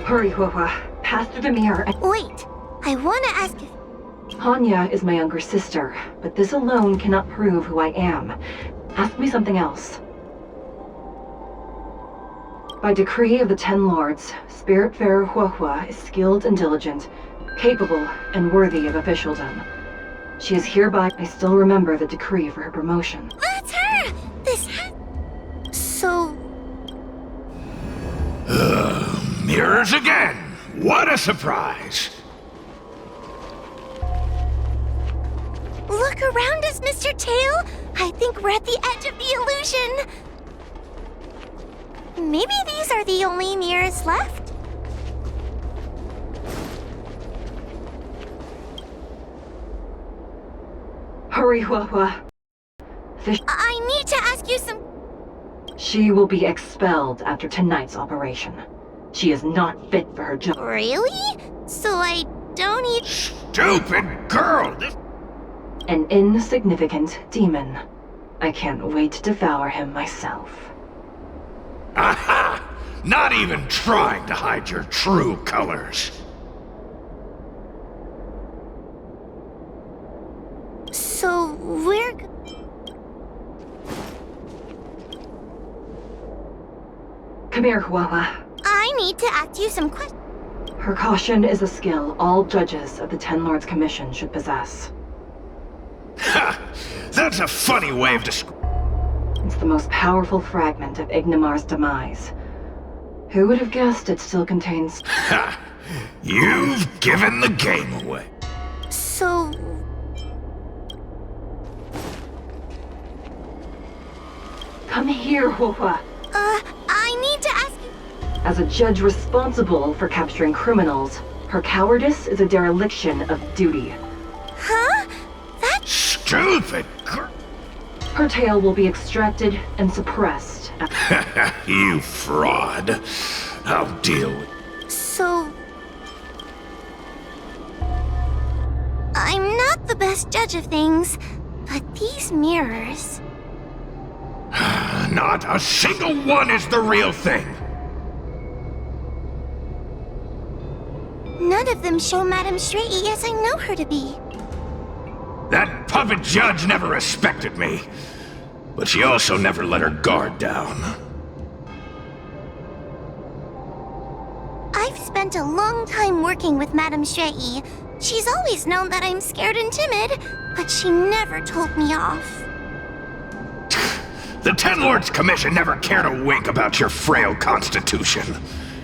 Hurry, Huahua. Pass through the mirror and— Wait. I want to ask if... Hanya is my younger sister, but this alone cannot prove who I am. Ask me something else. By decree of the Ten Lords, Spiritfarer Huahua is skilled and diligent, capable and worthy of officialdom. She is hereby— I still remember the decree for her promotion. That's her! So... Mirrors again! What a surprise! Look around us, Mr. Tail! I think we're at the edge of the illusion! Maybe these are the only mirrors left? Hurry, Huahua. I need to ask you some... She will be expelled after tonight's operation. She is not fit for her job. Really? So I don't need... Stupid girl! An insignificant demon. I can't wait to devour him myself. Aha! Not even trying to hide your true colors. So we're... Come here, Huahua. I need to ask you some questions. Her caution is a skill all judges of the Ten Lords Commission should possess. Ha! That's a funny way of describing... It's the most powerful fragment of Ignimar's demise. Who would have guessed it still contains... Ha! You've given the game away. So... Come here, Huahua. I need to ask you... As a judge responsible for capturing criminals, her cowardice is a dereliction of duty. Huh? That... Stupid girl. Her tail will be extracted and suppressed. You fraud. I'll deal with... So... I'm not the best judge of things, but these mirrors... Not a single one is the real thing. None of them show Madame Shrey as I know her to be. That puppet judge never respected me, but she also never let her guard down. I've spent a long time working with Madame Shrey. She's always known that I'm scared and timid, but she never told me off. The Ten Lords Commission never cared a wink about your frail constitution.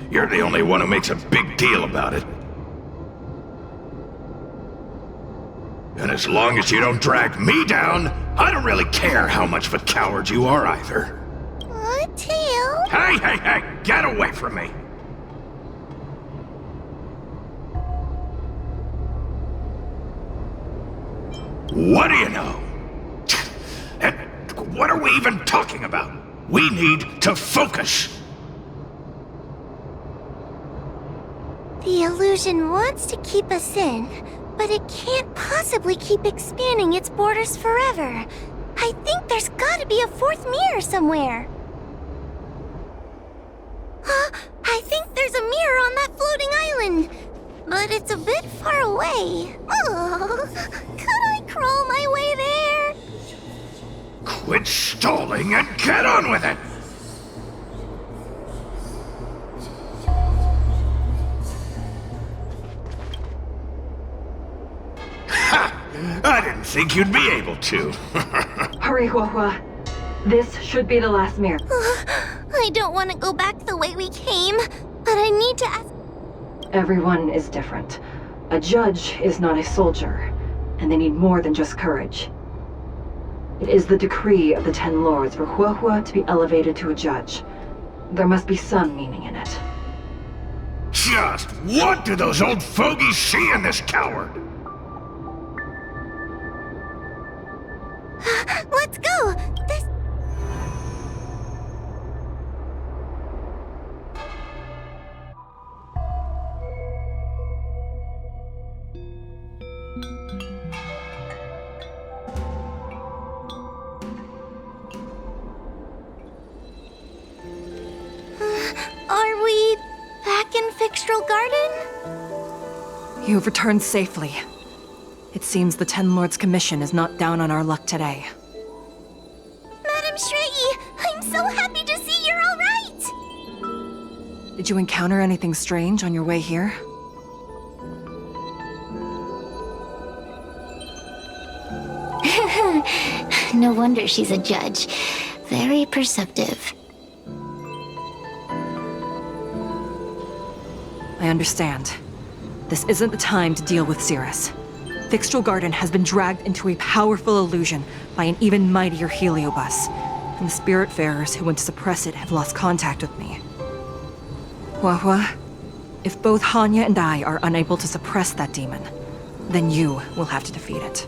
You're the only one who makes a big deal about it. And as long as you don't drag me down, I don't really care how much of a coward you are either. Tail? Hey, hey, hey! Get away from me! What do you know? And what are we even talking about? We need to focus. The illusion wants to keep us in, but it can't possibly keep expanding its borders forever. I think there's gotta be a fourth mirror somewhere. I think there's a mirror on that floating island, but it's a bit far away. Oh, could I crawl my way there? Quit stalling and get on with it! Ha! I didn't think you'd be able to. Hurry, Huahua. This should be the last mirror. I don't want to go back the way we came, but I need to ask... Everyone is different. A judge is not a soldier, and they need more than just courage. It is the decree of the Ten Lords for Huahua to be elevated to a judge. There must be some meaning in it. Just what do those old fogies see in this coward? Spectral Garden? You have returned safely. It seems the Ten Lords' Commission is not down on our luck today. Madam Shrey, I'm so happy to see you're all right! Did you encounter anything strange on your way here? No wonder she's a judge. Very perceptive. I understand. This isn't the time to deal with Cirrus. Fixtral Garden has been dragged into a powerful illusion by an even mightier Heliobus, and the Spiritfarers who went to suppress it have lost contact with me. Huahua, if both Hanya and I are unable to suppress that demon, then you will have to defeat it.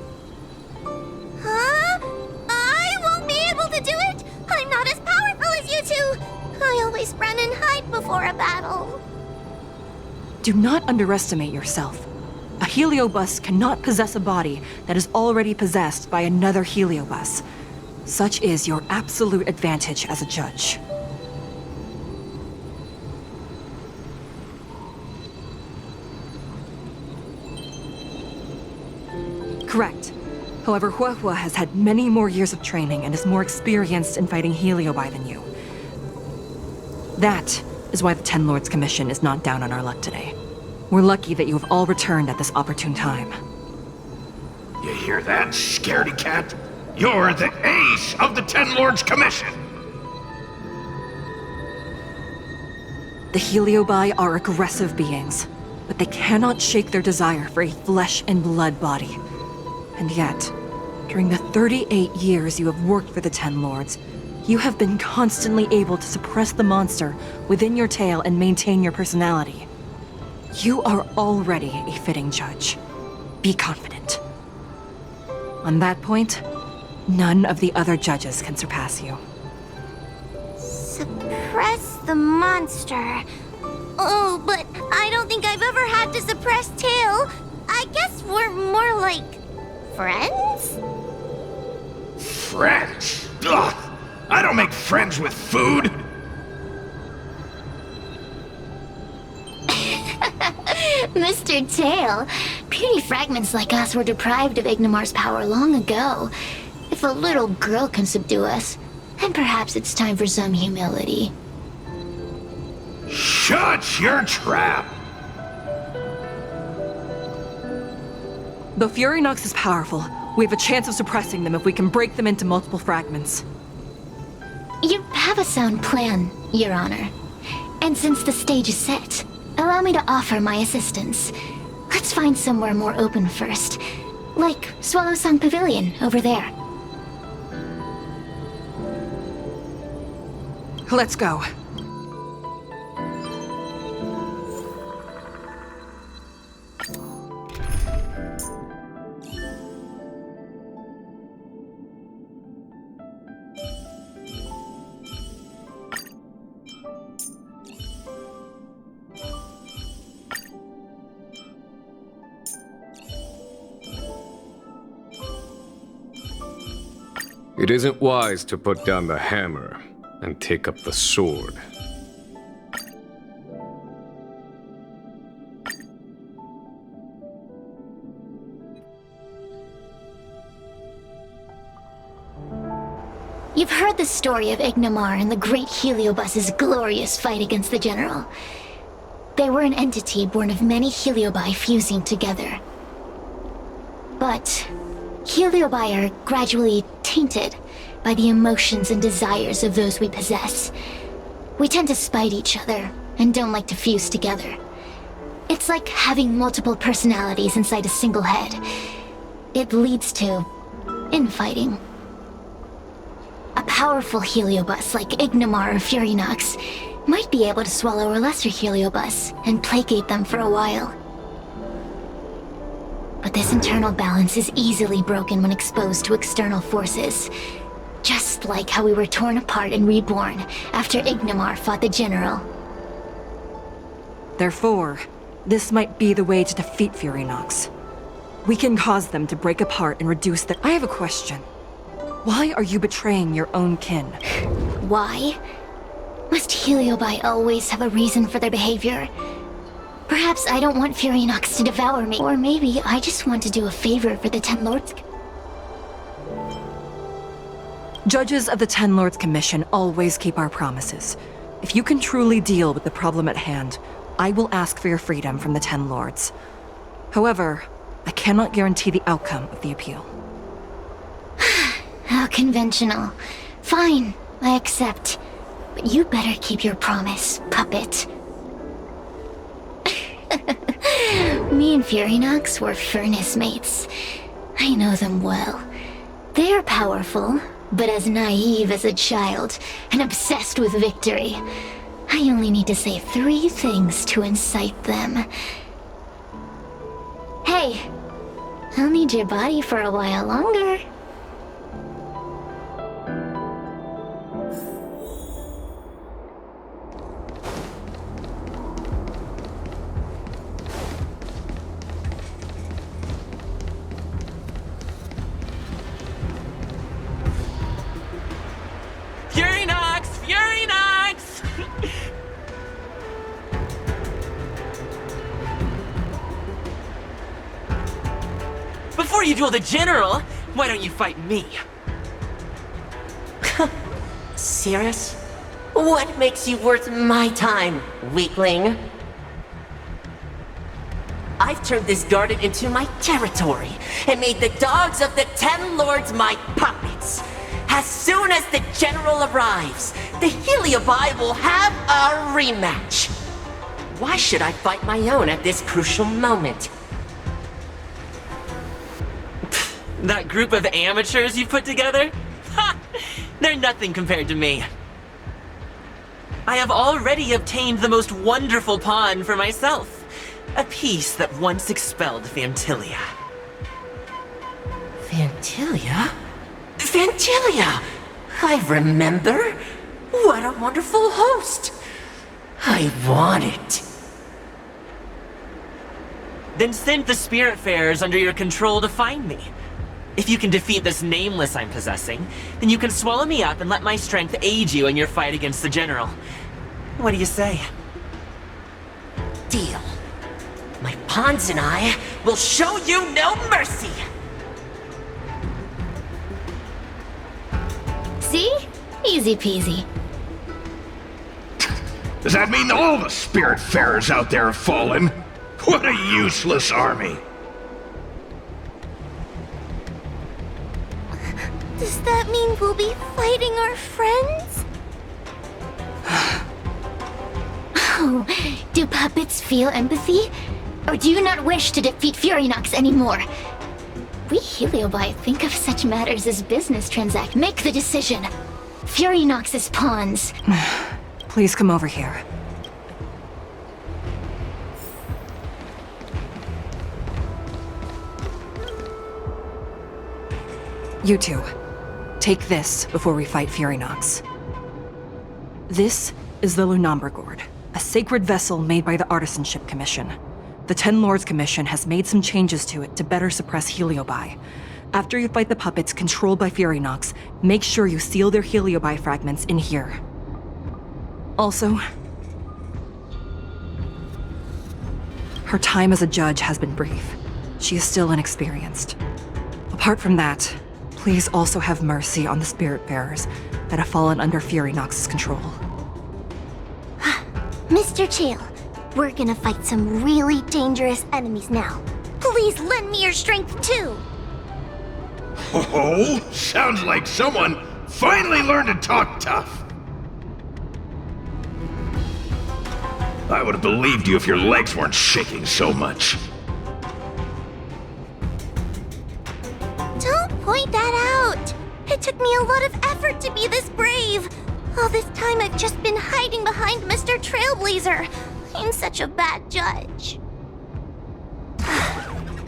Huh? I won't be able to do it! I'm not as powerful as you two! I always run and hide before a battle. Do not underestimate yourself. A Heliobus cannot possess a body that is already possessed by another Heliobus. Such is your absolute advantage as a judge. Correct. However, Huahua has had many more years of training and is more experienced in fighting Heliobi than you. That is why the Ten Lords Commission is not down on our luck today. We're lucky that you have all returned at this opportune time. You hear that, scaredy cat? You're the ace of the Ten Lords Commission! The Heliobi are aggressive beings, but they cannot shake their desire for a flesh and blood body. And yet, during the 38 years you have worked for the Ten Lords, you have been constantly able to suppress the monster within your tail and maintain your personality. You are already a fitting judge. Be confident. On that point, none of the other judges can surpass you. Suppress the monster. Oh, but I don't think I've ever had to suppress Tail. I guess we're more like friends? Friends? Ugh! I don't make friends with food! Mr. Tail, puny fragments like us were deprived of Ignimar's power long ago. If a little girl can subdue us, then perhaps it's time for some humility. Shut your trap! Though Fury Nox is powerful, we have a chance of suppressing them if we can break them into multiple fragments. You have a sound plan, Your Honor. And since the stage is set, allow me to offer my assistance. Let's find somewhere more open first. Like Swallow Song Pavilion, over there. Let's go. It isn't wise to put down the hammer and take up the sword. You've heard the story of Ignimar and the great Heliobus's glorious fight against the General. They were an entity born of many Heliobi fusing together. But Heliobi are gradually tainted by the emotions and desires of those we possess. We tend to spite each other and don't like to fuse together. It's like having multiple personalities inside a single head. It leads to infighting. A powerful Heliobus like Ignimar or Fury Nox might be able to swallow a lesser Heliobus and placate them for a while. But this internal balance is easily broken when exposed to external forces. Just like how we were torn apart and reborn after Ignimar fought the General. Therefore, this might be the way to defeat Fury Nox. We can cause them to break apart and reduce their— I have a question. Why are you betraying your own kin? Why? Must Heliobi always have a reason for their behavior? Perhaps I don't want Furinox to devour me. Or maybe I just want to do a favor for the Ten Lords. Judges of the Ten Lords Commission always keep our promises. If you can truly deal with the problem at hand, I will ask for your freedom from the Ten Lords. However, I cannot guarantee the outcome of the appeal. How conventional. Fine, I accept. But you better keep your promise, puppet. Me and Furinox were furnace mates. I know them well. They're powerful, but as naive as a child, and obsessed with victory. I only need to say 3 things to incite them. Hey, I'll need your body for a while longer. Before you duel the General, why don't you fight me? Serious? What makes you worth my time, weakling? I've turned this garden into my territory and made the dogs of the Ten Lords my puppets. As soon as the General arrives, the Heliabi will have a rematch. Why should I fight my own at this crucial moment? That group of amateurs you put together? Ha! They're nothing compared to me. I have already obtained the most wonderful pawn for myself. A piece that once expelled Fantilia. Fantilia? Fantilia! I remember. What a wonderful host. I want it. Then send the Spiritfarers under your control to find me. If you can defeat this nameless I'm possessing, then you can swallow me up and let my strength aid you in your fight against the General. What do you say? Deal. My pawns and I will show you no mercy! See? Easy peasy. Does that mean all the Spiritfarers out there have fallen? What a useless army! Does that mean we'll be fighting our friends? Oh, do puppets feel empathy? Or do you not wish to defeat Furinox anymore? We Heliobi think of such matters as business transactions. Make the decision. Furinox's pawns. Please come over here. You two, take this before we fight Furinox. This is the Lunambra Gourd, a sacred vessel made by the Artisanship Commission. The Ten Lords Commission has made some changes to it to better suppress Heliobi. After you fight the puppets controlled by Furinox, make sure you seal their Heliobi fragments in here. Also, her time as a judge has been brief. She is still inexperienced. Apart from that, please also have mercy on the Spiritfarers that have fallen under Furinox's control. Mr. Chael, we're gonna fight some really dangerous enemies now. Please lend me your strength too! Oh, sounds like someone finally learned to talk tough. I would have believed you if your legs weren't shaking so much. Don't point that out! It took me a lot of effort to be this brave. All this time I've just been hiding behind Mr. Trailblazer. I'm such a bad judge.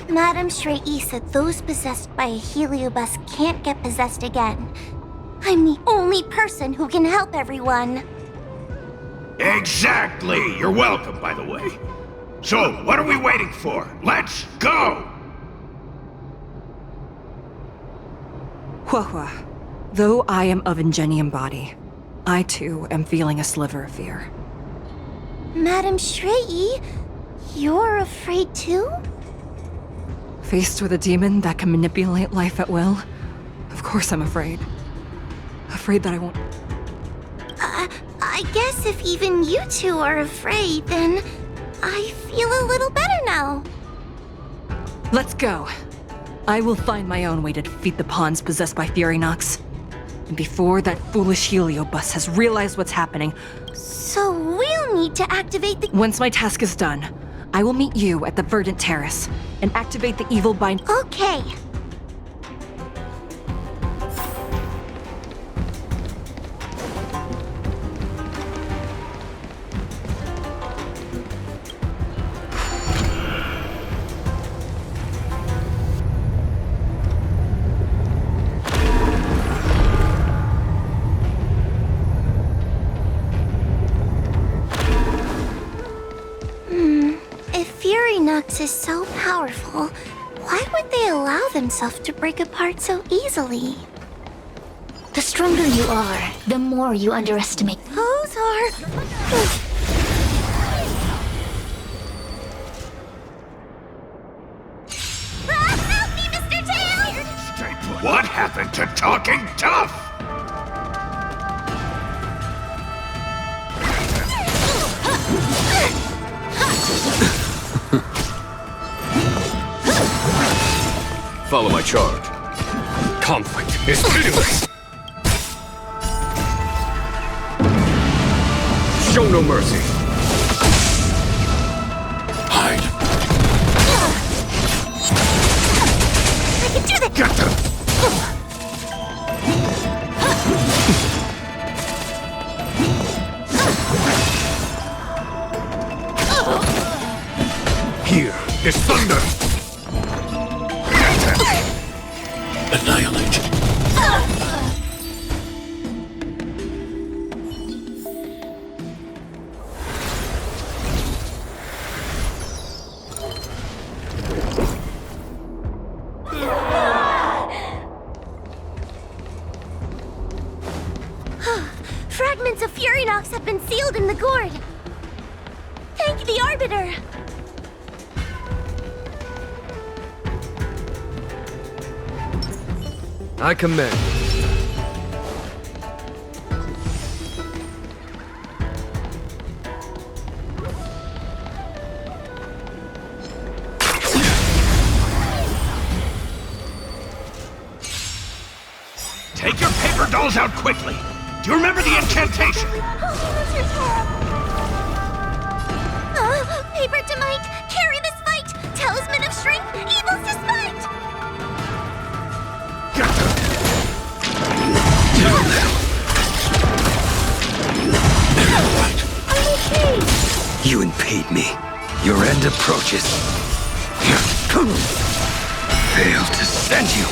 Madame Shrey said those possessed by a Heliobus can't get possessed again. I'm the only person who can help everyone. Exactly! You're welcome, by the way. So, what are we waiting for? Let's go! Huahua, though I am of Ingenium body, I too am feeling a sliver of fear. Madame Shrey, You're afraid too? Faced with a demon that can manipulate life at will, of course I'm afraid. Afraid that I won't... I guess if even you two are afraid, then I feel a little better now. Let's go. I will find my own way to defeat the pawns possessed by Furynox. And before that foolish Heliobus has realized what's happening... So we'll need to activate the... Once my task is done, I will meet you at the Verdant Terrace and activate the evil bind... Okay. Furynox is so powerful, why would they allow themselves to break apart so easily? The stronger you are, the more you underestimate. Those are... Help me, Mr. Tail! What happened to talking tough? Follow my charge. Conflict is pitiless. Show no mercy. Hide. I can do that! Get them! Here is thunder. Annihilate. Fragments of Furynox have been sealed in the gourd. Thank the Arbiter. I command. Take your paper dolls out quickly. Do you remember the incantation? Paper to might, carry this fight. Talisman of strength, evil's despite. I'm okay. You impede me. Your end approaches. Fail to send you.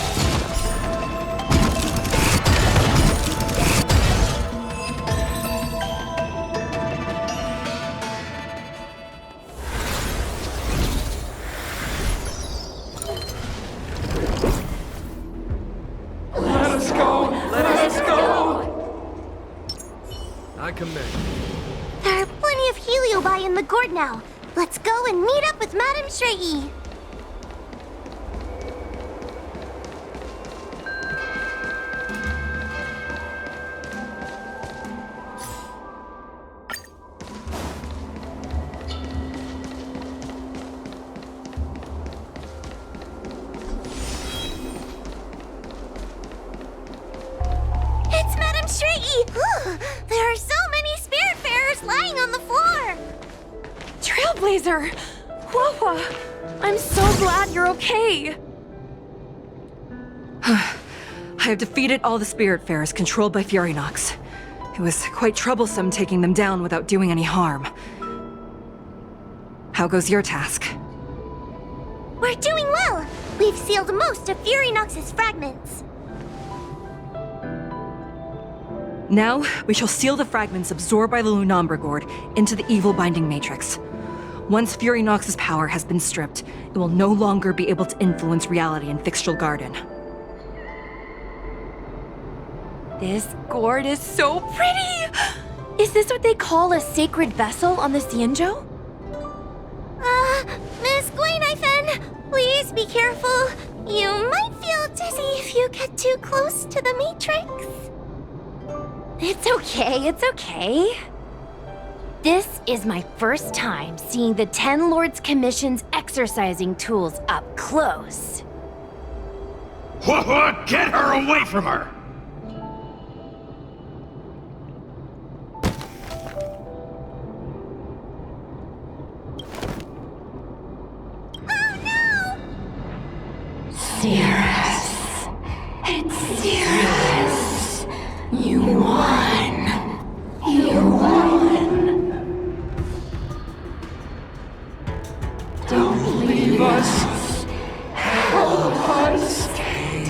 There are plenty of Heliobi in the gourd now. Let's go and meet up with Madame Shrey. It's Madame Shrey! There are so many Spiritfarers lying on the floor! Trailblazer! Wawa! I'm so glad you're okay! I have defeated all the Spiritfarers controlled by Furynox. It was quite troublesome taking them down without doing any harm. How goes your task? We're doing well! We've sealed most of Furynox's fragments. Now, we shall seal the fragments absorbed by the Lunombra Gourd into the evil binding matrix. Once Furynox's power has been stripped, it will no longer be able to influence reality in Fixtral Garden. This gourd is so pretty! Is this what they call a sacred vessel on the Xianzhou? Please be careful. You might feel dizzy if you get too close to the Matrix. It's okay, it's okay. This is my first time seeing the Ten Lords Commission's exercising tools up close. What? Get her away from her! Cirrus. It's Cirrus. You won. You won. Don't leave us. Help us.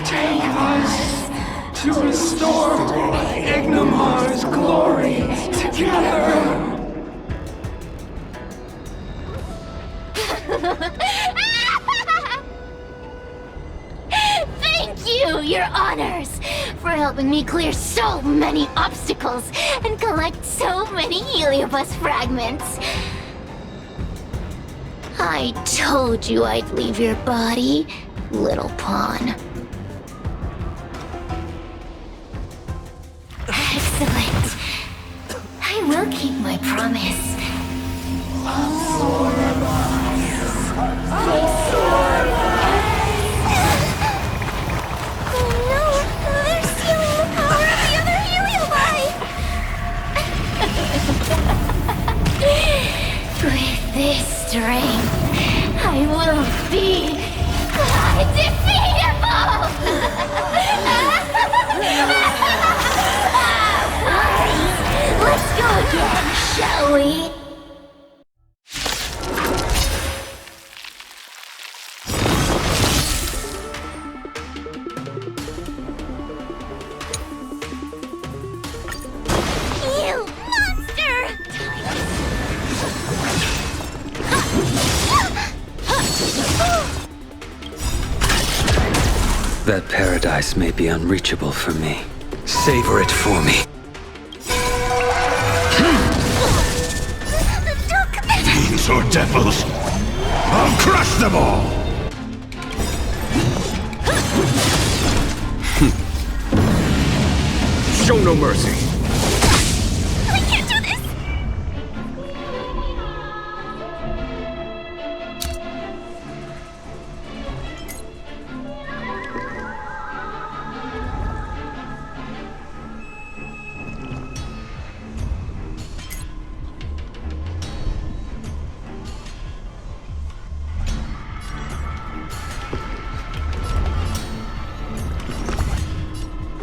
Take us to restore Ignimar's glory together. Thank you, Your Honors, for helping me clear so many obstacles and collect so many Heliobus fragments. I told you I'd leave your body, little pawn. Excellent. I will keep my promise. With this strength, I will be undefeatable! Let's go again, shall we? You monster! That paradise may be unreachable for me. Savor it for me. Fiends or devils, I'll crush them all! Show no mercy. I can't do this!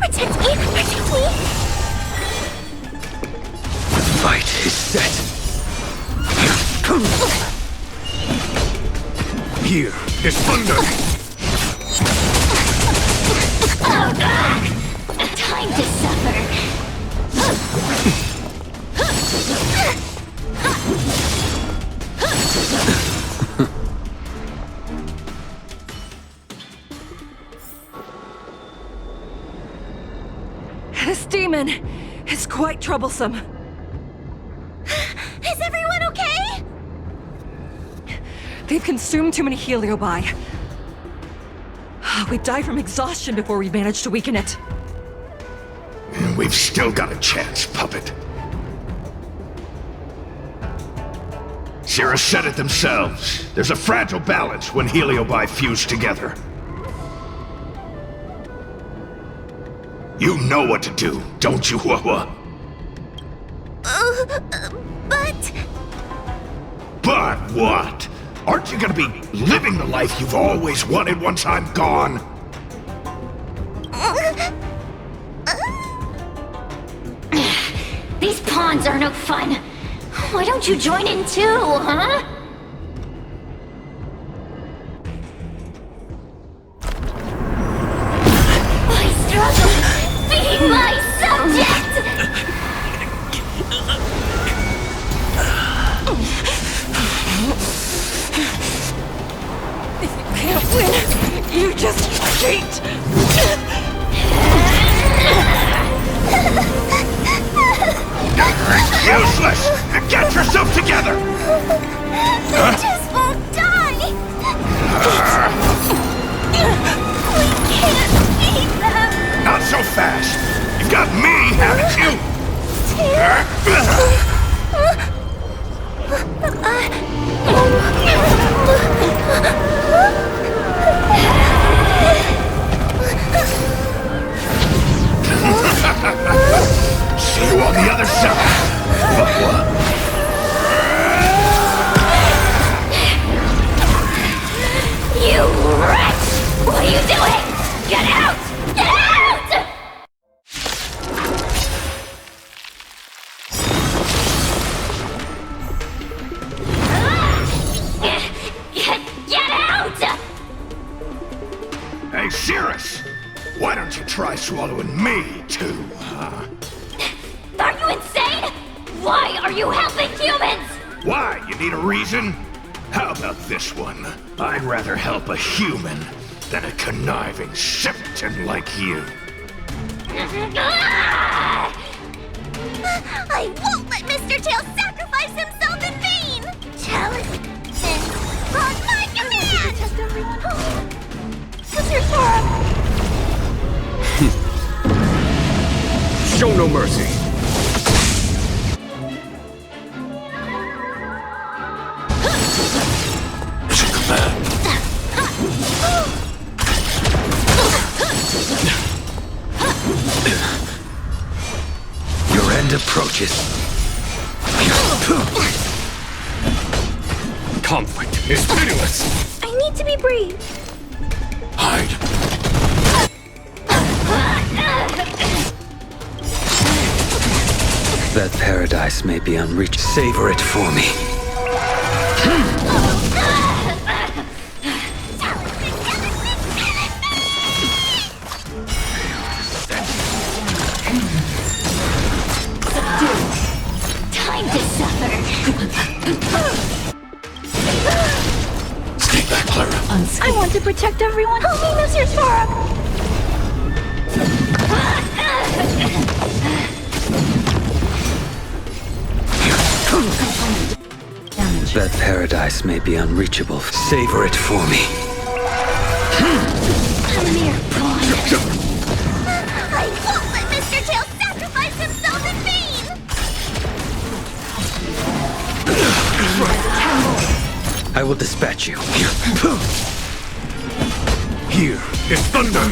Protect me! Protect me! The fight is set. Here is thunder! Oh, God! Time to suffer! This demon is quite troublesome. Is everyone okay? They've consumed too many Heliobi. We'd die from exhaustion before we managed to weaken it. We've still got a chance, puppet. Cirrus said it themselves. There's a fragile balance when Heliobi fuse together. You know what to do, don't you, Huahua? But... But what? Aren't you gonna be living the life you've always wanted once I'm gone? These pawns are no fun. Why don't you join in too, huh? I struggle. Be my subject! If you can't win, you just cheat! Useless! Get yourself together! They just won't die! swallowing me, too, huh? Are you insane? Why are you helping humans? Why? You need a reason? How about this one? I'd rather help a human than a conniving simpleton like you. I won't let Mr. Tail sacrifice himself in vain! Talisman on my command! Mr. Sora! Show no mercy. Your end approaches. Conflict is pitiless. I need to be brave. Hide. That paradise may be unreached. Savor it for me. Time to suffer. Stay back, Clara. I want to protect everyone. Help me, Mr. Sora. That paradise may be unreachable. Savor it for me. A mere pawn. I won't let Mr. Tail sacrifice himself in vain. I will dispatch you. Here is thunder.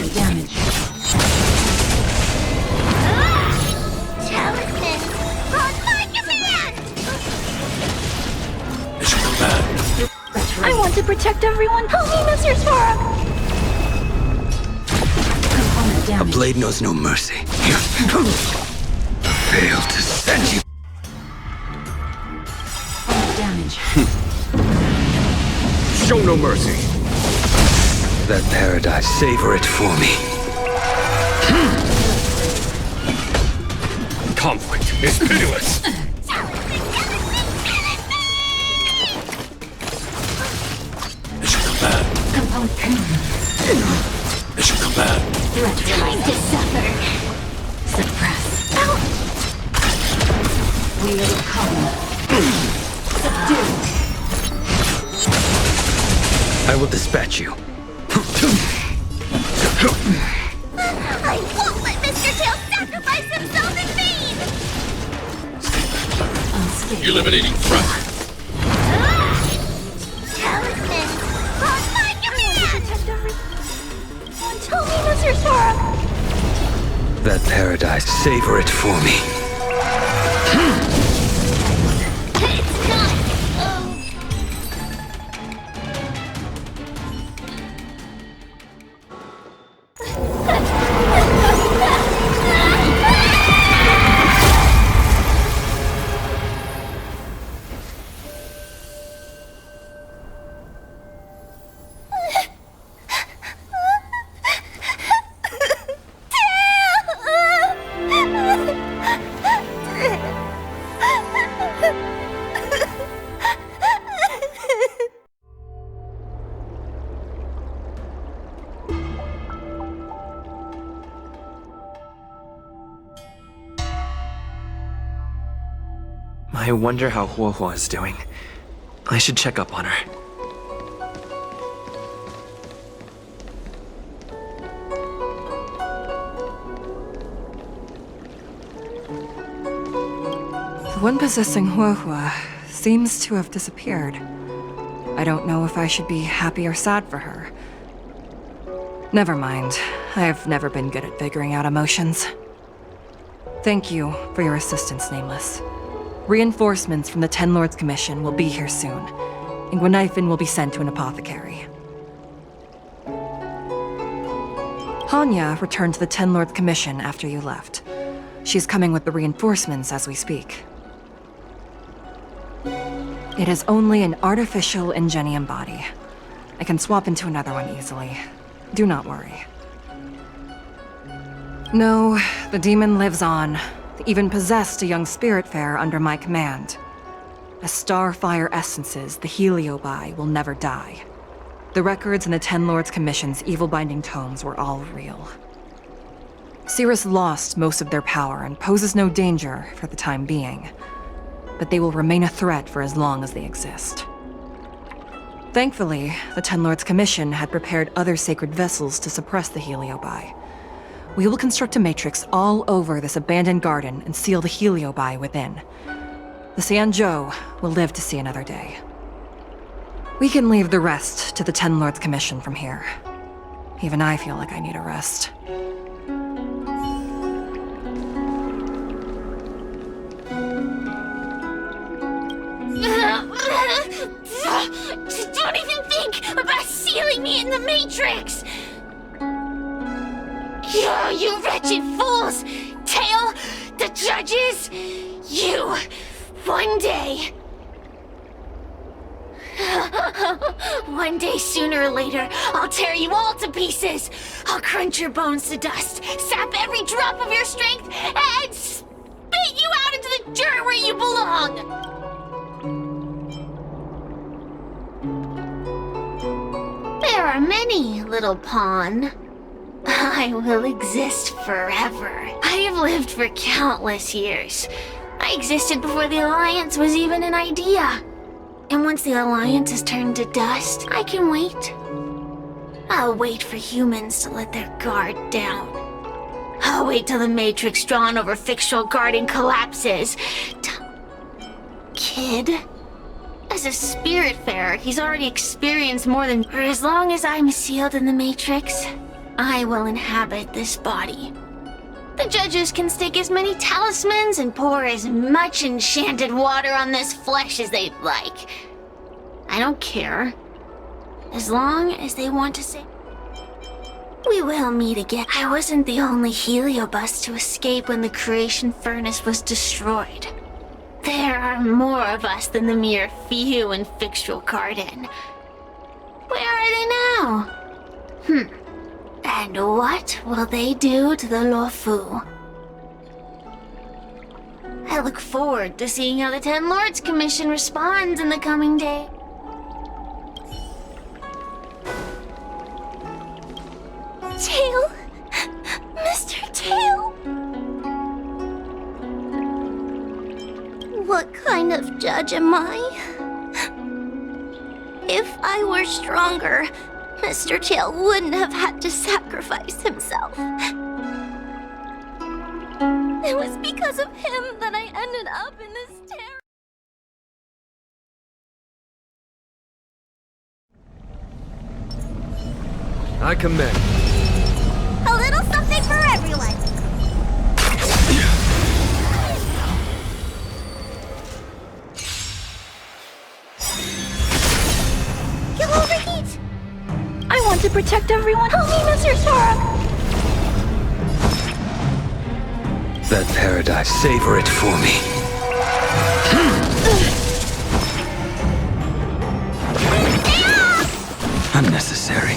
Talisman on my command. I want to protect everyone. Help me, Mr. Sora. A blade knows no mercy. Fail to send you. Show no mercy. That paradise, savor it for me. Conflict is pitiless. Mission command. Time to suffer. Suppress. Out. We will come. Subdue. I will dispatch you. I won't let Mr. Tail sacrifice himself in vain. Eliminating threat. Talisman on my command. Tell me, Mr. Sora. That paradise, savor it for me. It's not. I wonder how Huohuo is doing. I should check up on her. The one possessing Huohuo seems to have disappeared. I don't know if I should be happy or sad for her. Never mind. I've never been good at figuring out emotions. Thank you for your assistance, Nameless. Reinforcements from the Ten Lords Commission will be here soon, and Gwenifin will be sent to an apothecary. Hanya returned to the Ten Lords Commission after you left. She's coming with the reinforcements as we speak. It is only an artificial Ingenium body. I can swap into another one easily. Do not worry. No, the demon lives on. They even possessed a young spiritfarer under my command. As starfire essences, the Heliobie will never die. The records in the Ten Lords Commission's evil-binding tomes were all real. Cirrus lost most of their power and poses no danger for the time being, but they will remain a threat for as long as they exist. Thankfully, the Ten Lords Commission had prepared other sacred vessels to suppress the Heliobie. We will construct a matrix all over this abandoned garden and seal the Heliobie within. The Xianzhou will live to see another day. We can leave the rest to the Ten Lords Commission from here. Even I feel like I need a rest. Don't even think about sealing me in the Matrix! You wretched fools! Tail, the judges, you, one day... One day, sooner or later, I'll tear you all to pieces! I'll crunch your bones to dust, sap every drop of your strength, and spit you out into the dirt where you belong! There are many, little pawn. I will exist forever. I have lived for countless years. I existed before the Alliance was even an idea. And once the Alliance is turned to dust, I can wait. I'll wait for humans to let their guard down. I'll wait till the Matrix drawn over Fictional Garden collapses. Kid? As a spiritfarer, he's already experienced more than... For as long as I'm sealed in the Matrix, I will inhabit this body. The judges can stake as many talismans and pour as much enchanted water on this flesh as they'd like. I don't care. As long as they want to say... We will meet again. I wasn't the only Heliobus to escape when the creation furnace was destroyed. There are more of us than the mere few in Fictional Garden. Where are they now? And what will they do to the Luofu? I look forward to seeing how the Ten Lords Commission responds in the coming day. Tail! Mr. Tail! What kind of judge am I? If I were stronger, Mr. Tail wouldn't have had to sacrifice himself. It was because of him that I ended up in this terror. I commend. A little something for everyone. You'll overheat. I want to protect everyone. Help me, Mr. Sora. That paradise, savor it for me. Unnecessary.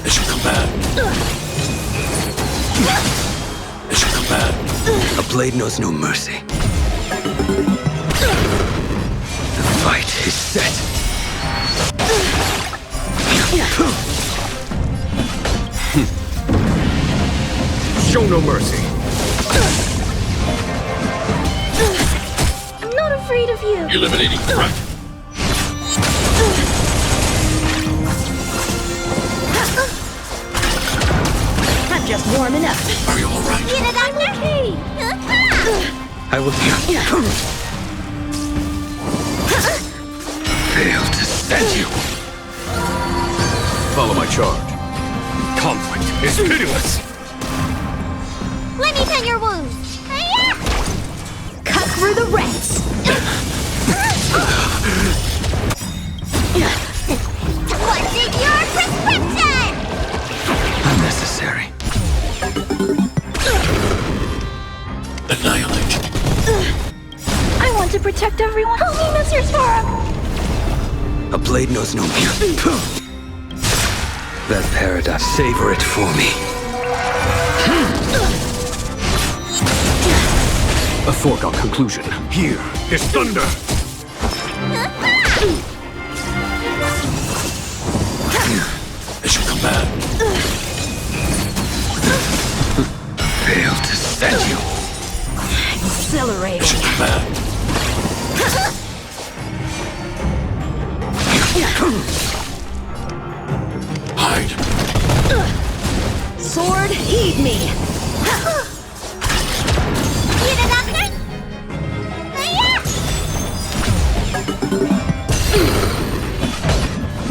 It should come back. It should come back. A blade knows no mercy. The fight is set. Show no mercy. I'm not afraid of you. Eliminating threat. I'm just warming up. Are you all right? Get it out there? Okay. I will fail to send you. Follow my charge. Conflict is pitiless. Let me tend your wounds. Cut through the ranks. What's in your prescription? Unnecessary. Annihilate. I want to protect everyone. Help me, Mr. Sora. A blade knows no mercy. That paradise, savor it for me. A foregone conclusion. Here is thunder! It should come back. Fail to send you. Exhilarating. It should come back. Hide. Sword, heed me.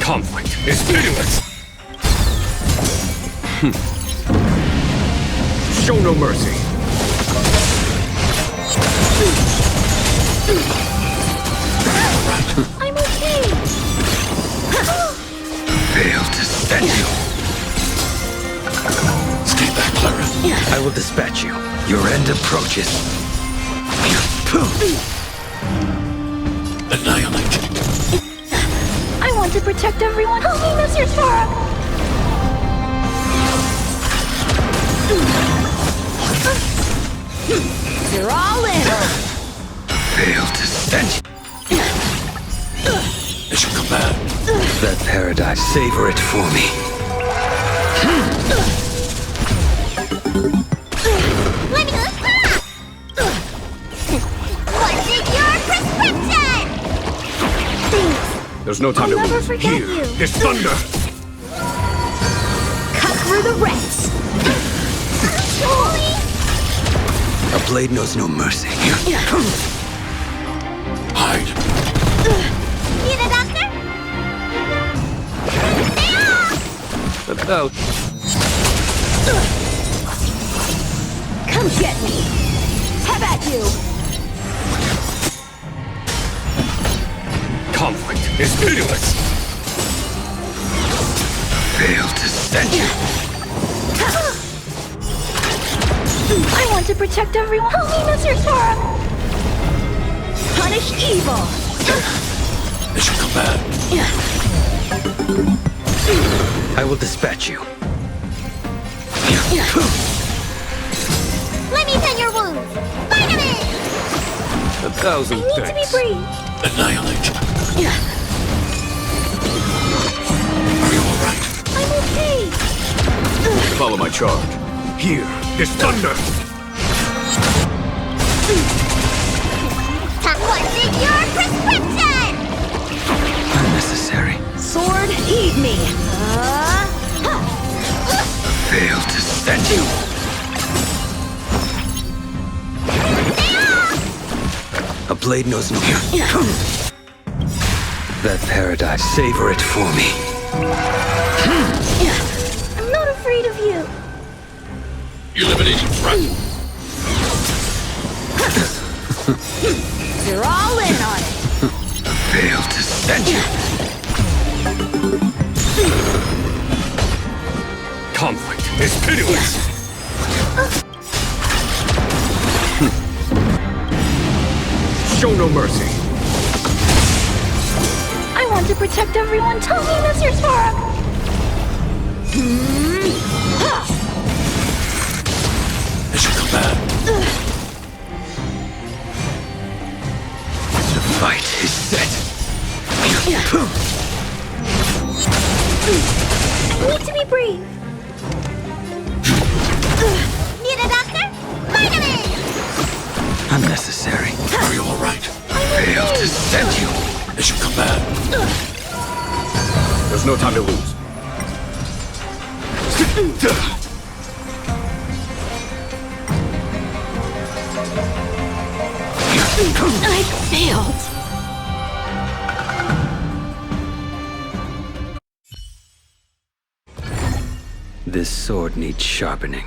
Conflict is pitiless. Show no mercy. I'm okay. Fail to send you. Stay back, Clara. I will dispatch you. Your end approaches. Annihilate. I want to protect everyone. Help me, Mr. Sora. You're all in. Fail to send you. It should come back. That paradise, savor it for me. Let me What's in your prescription? Thanks. There's no time I'll to never lose. forget Here you. is thunder. Cut through the rents. A blade knows no mercy. Hide. Need a doctor? About. Come get me. Have at you. Conflict is pitiless. Fail to send you. I want to protect everyone. Help me, Mr. Sora. Punish evil. It should come back. I will dispatch you. Let me tend your wounds. Vitamin! 1,000 I need to be thanks. brave. Annihilate. Are you alright? I'm okay. Follow my charge. Here is thunder. What's in your prescription? Unnecessary. Sword, heed me. Fail to send you. A blade knows no That paradise, savor it for me. I'm not afraid of you. Eliminating threat. You're all in on it. Fail to send you. Conflict is pitiless. Show no mercy. I want to protect everyone. Tell me, Mr. Sora. It should come back. The fight is set. I need to be brave. Need a doctor? Vitamin! Unnecessary. Are you alright? Fail to send you. It should come back. There's no time to lose. I failed. This sword needs sharpening.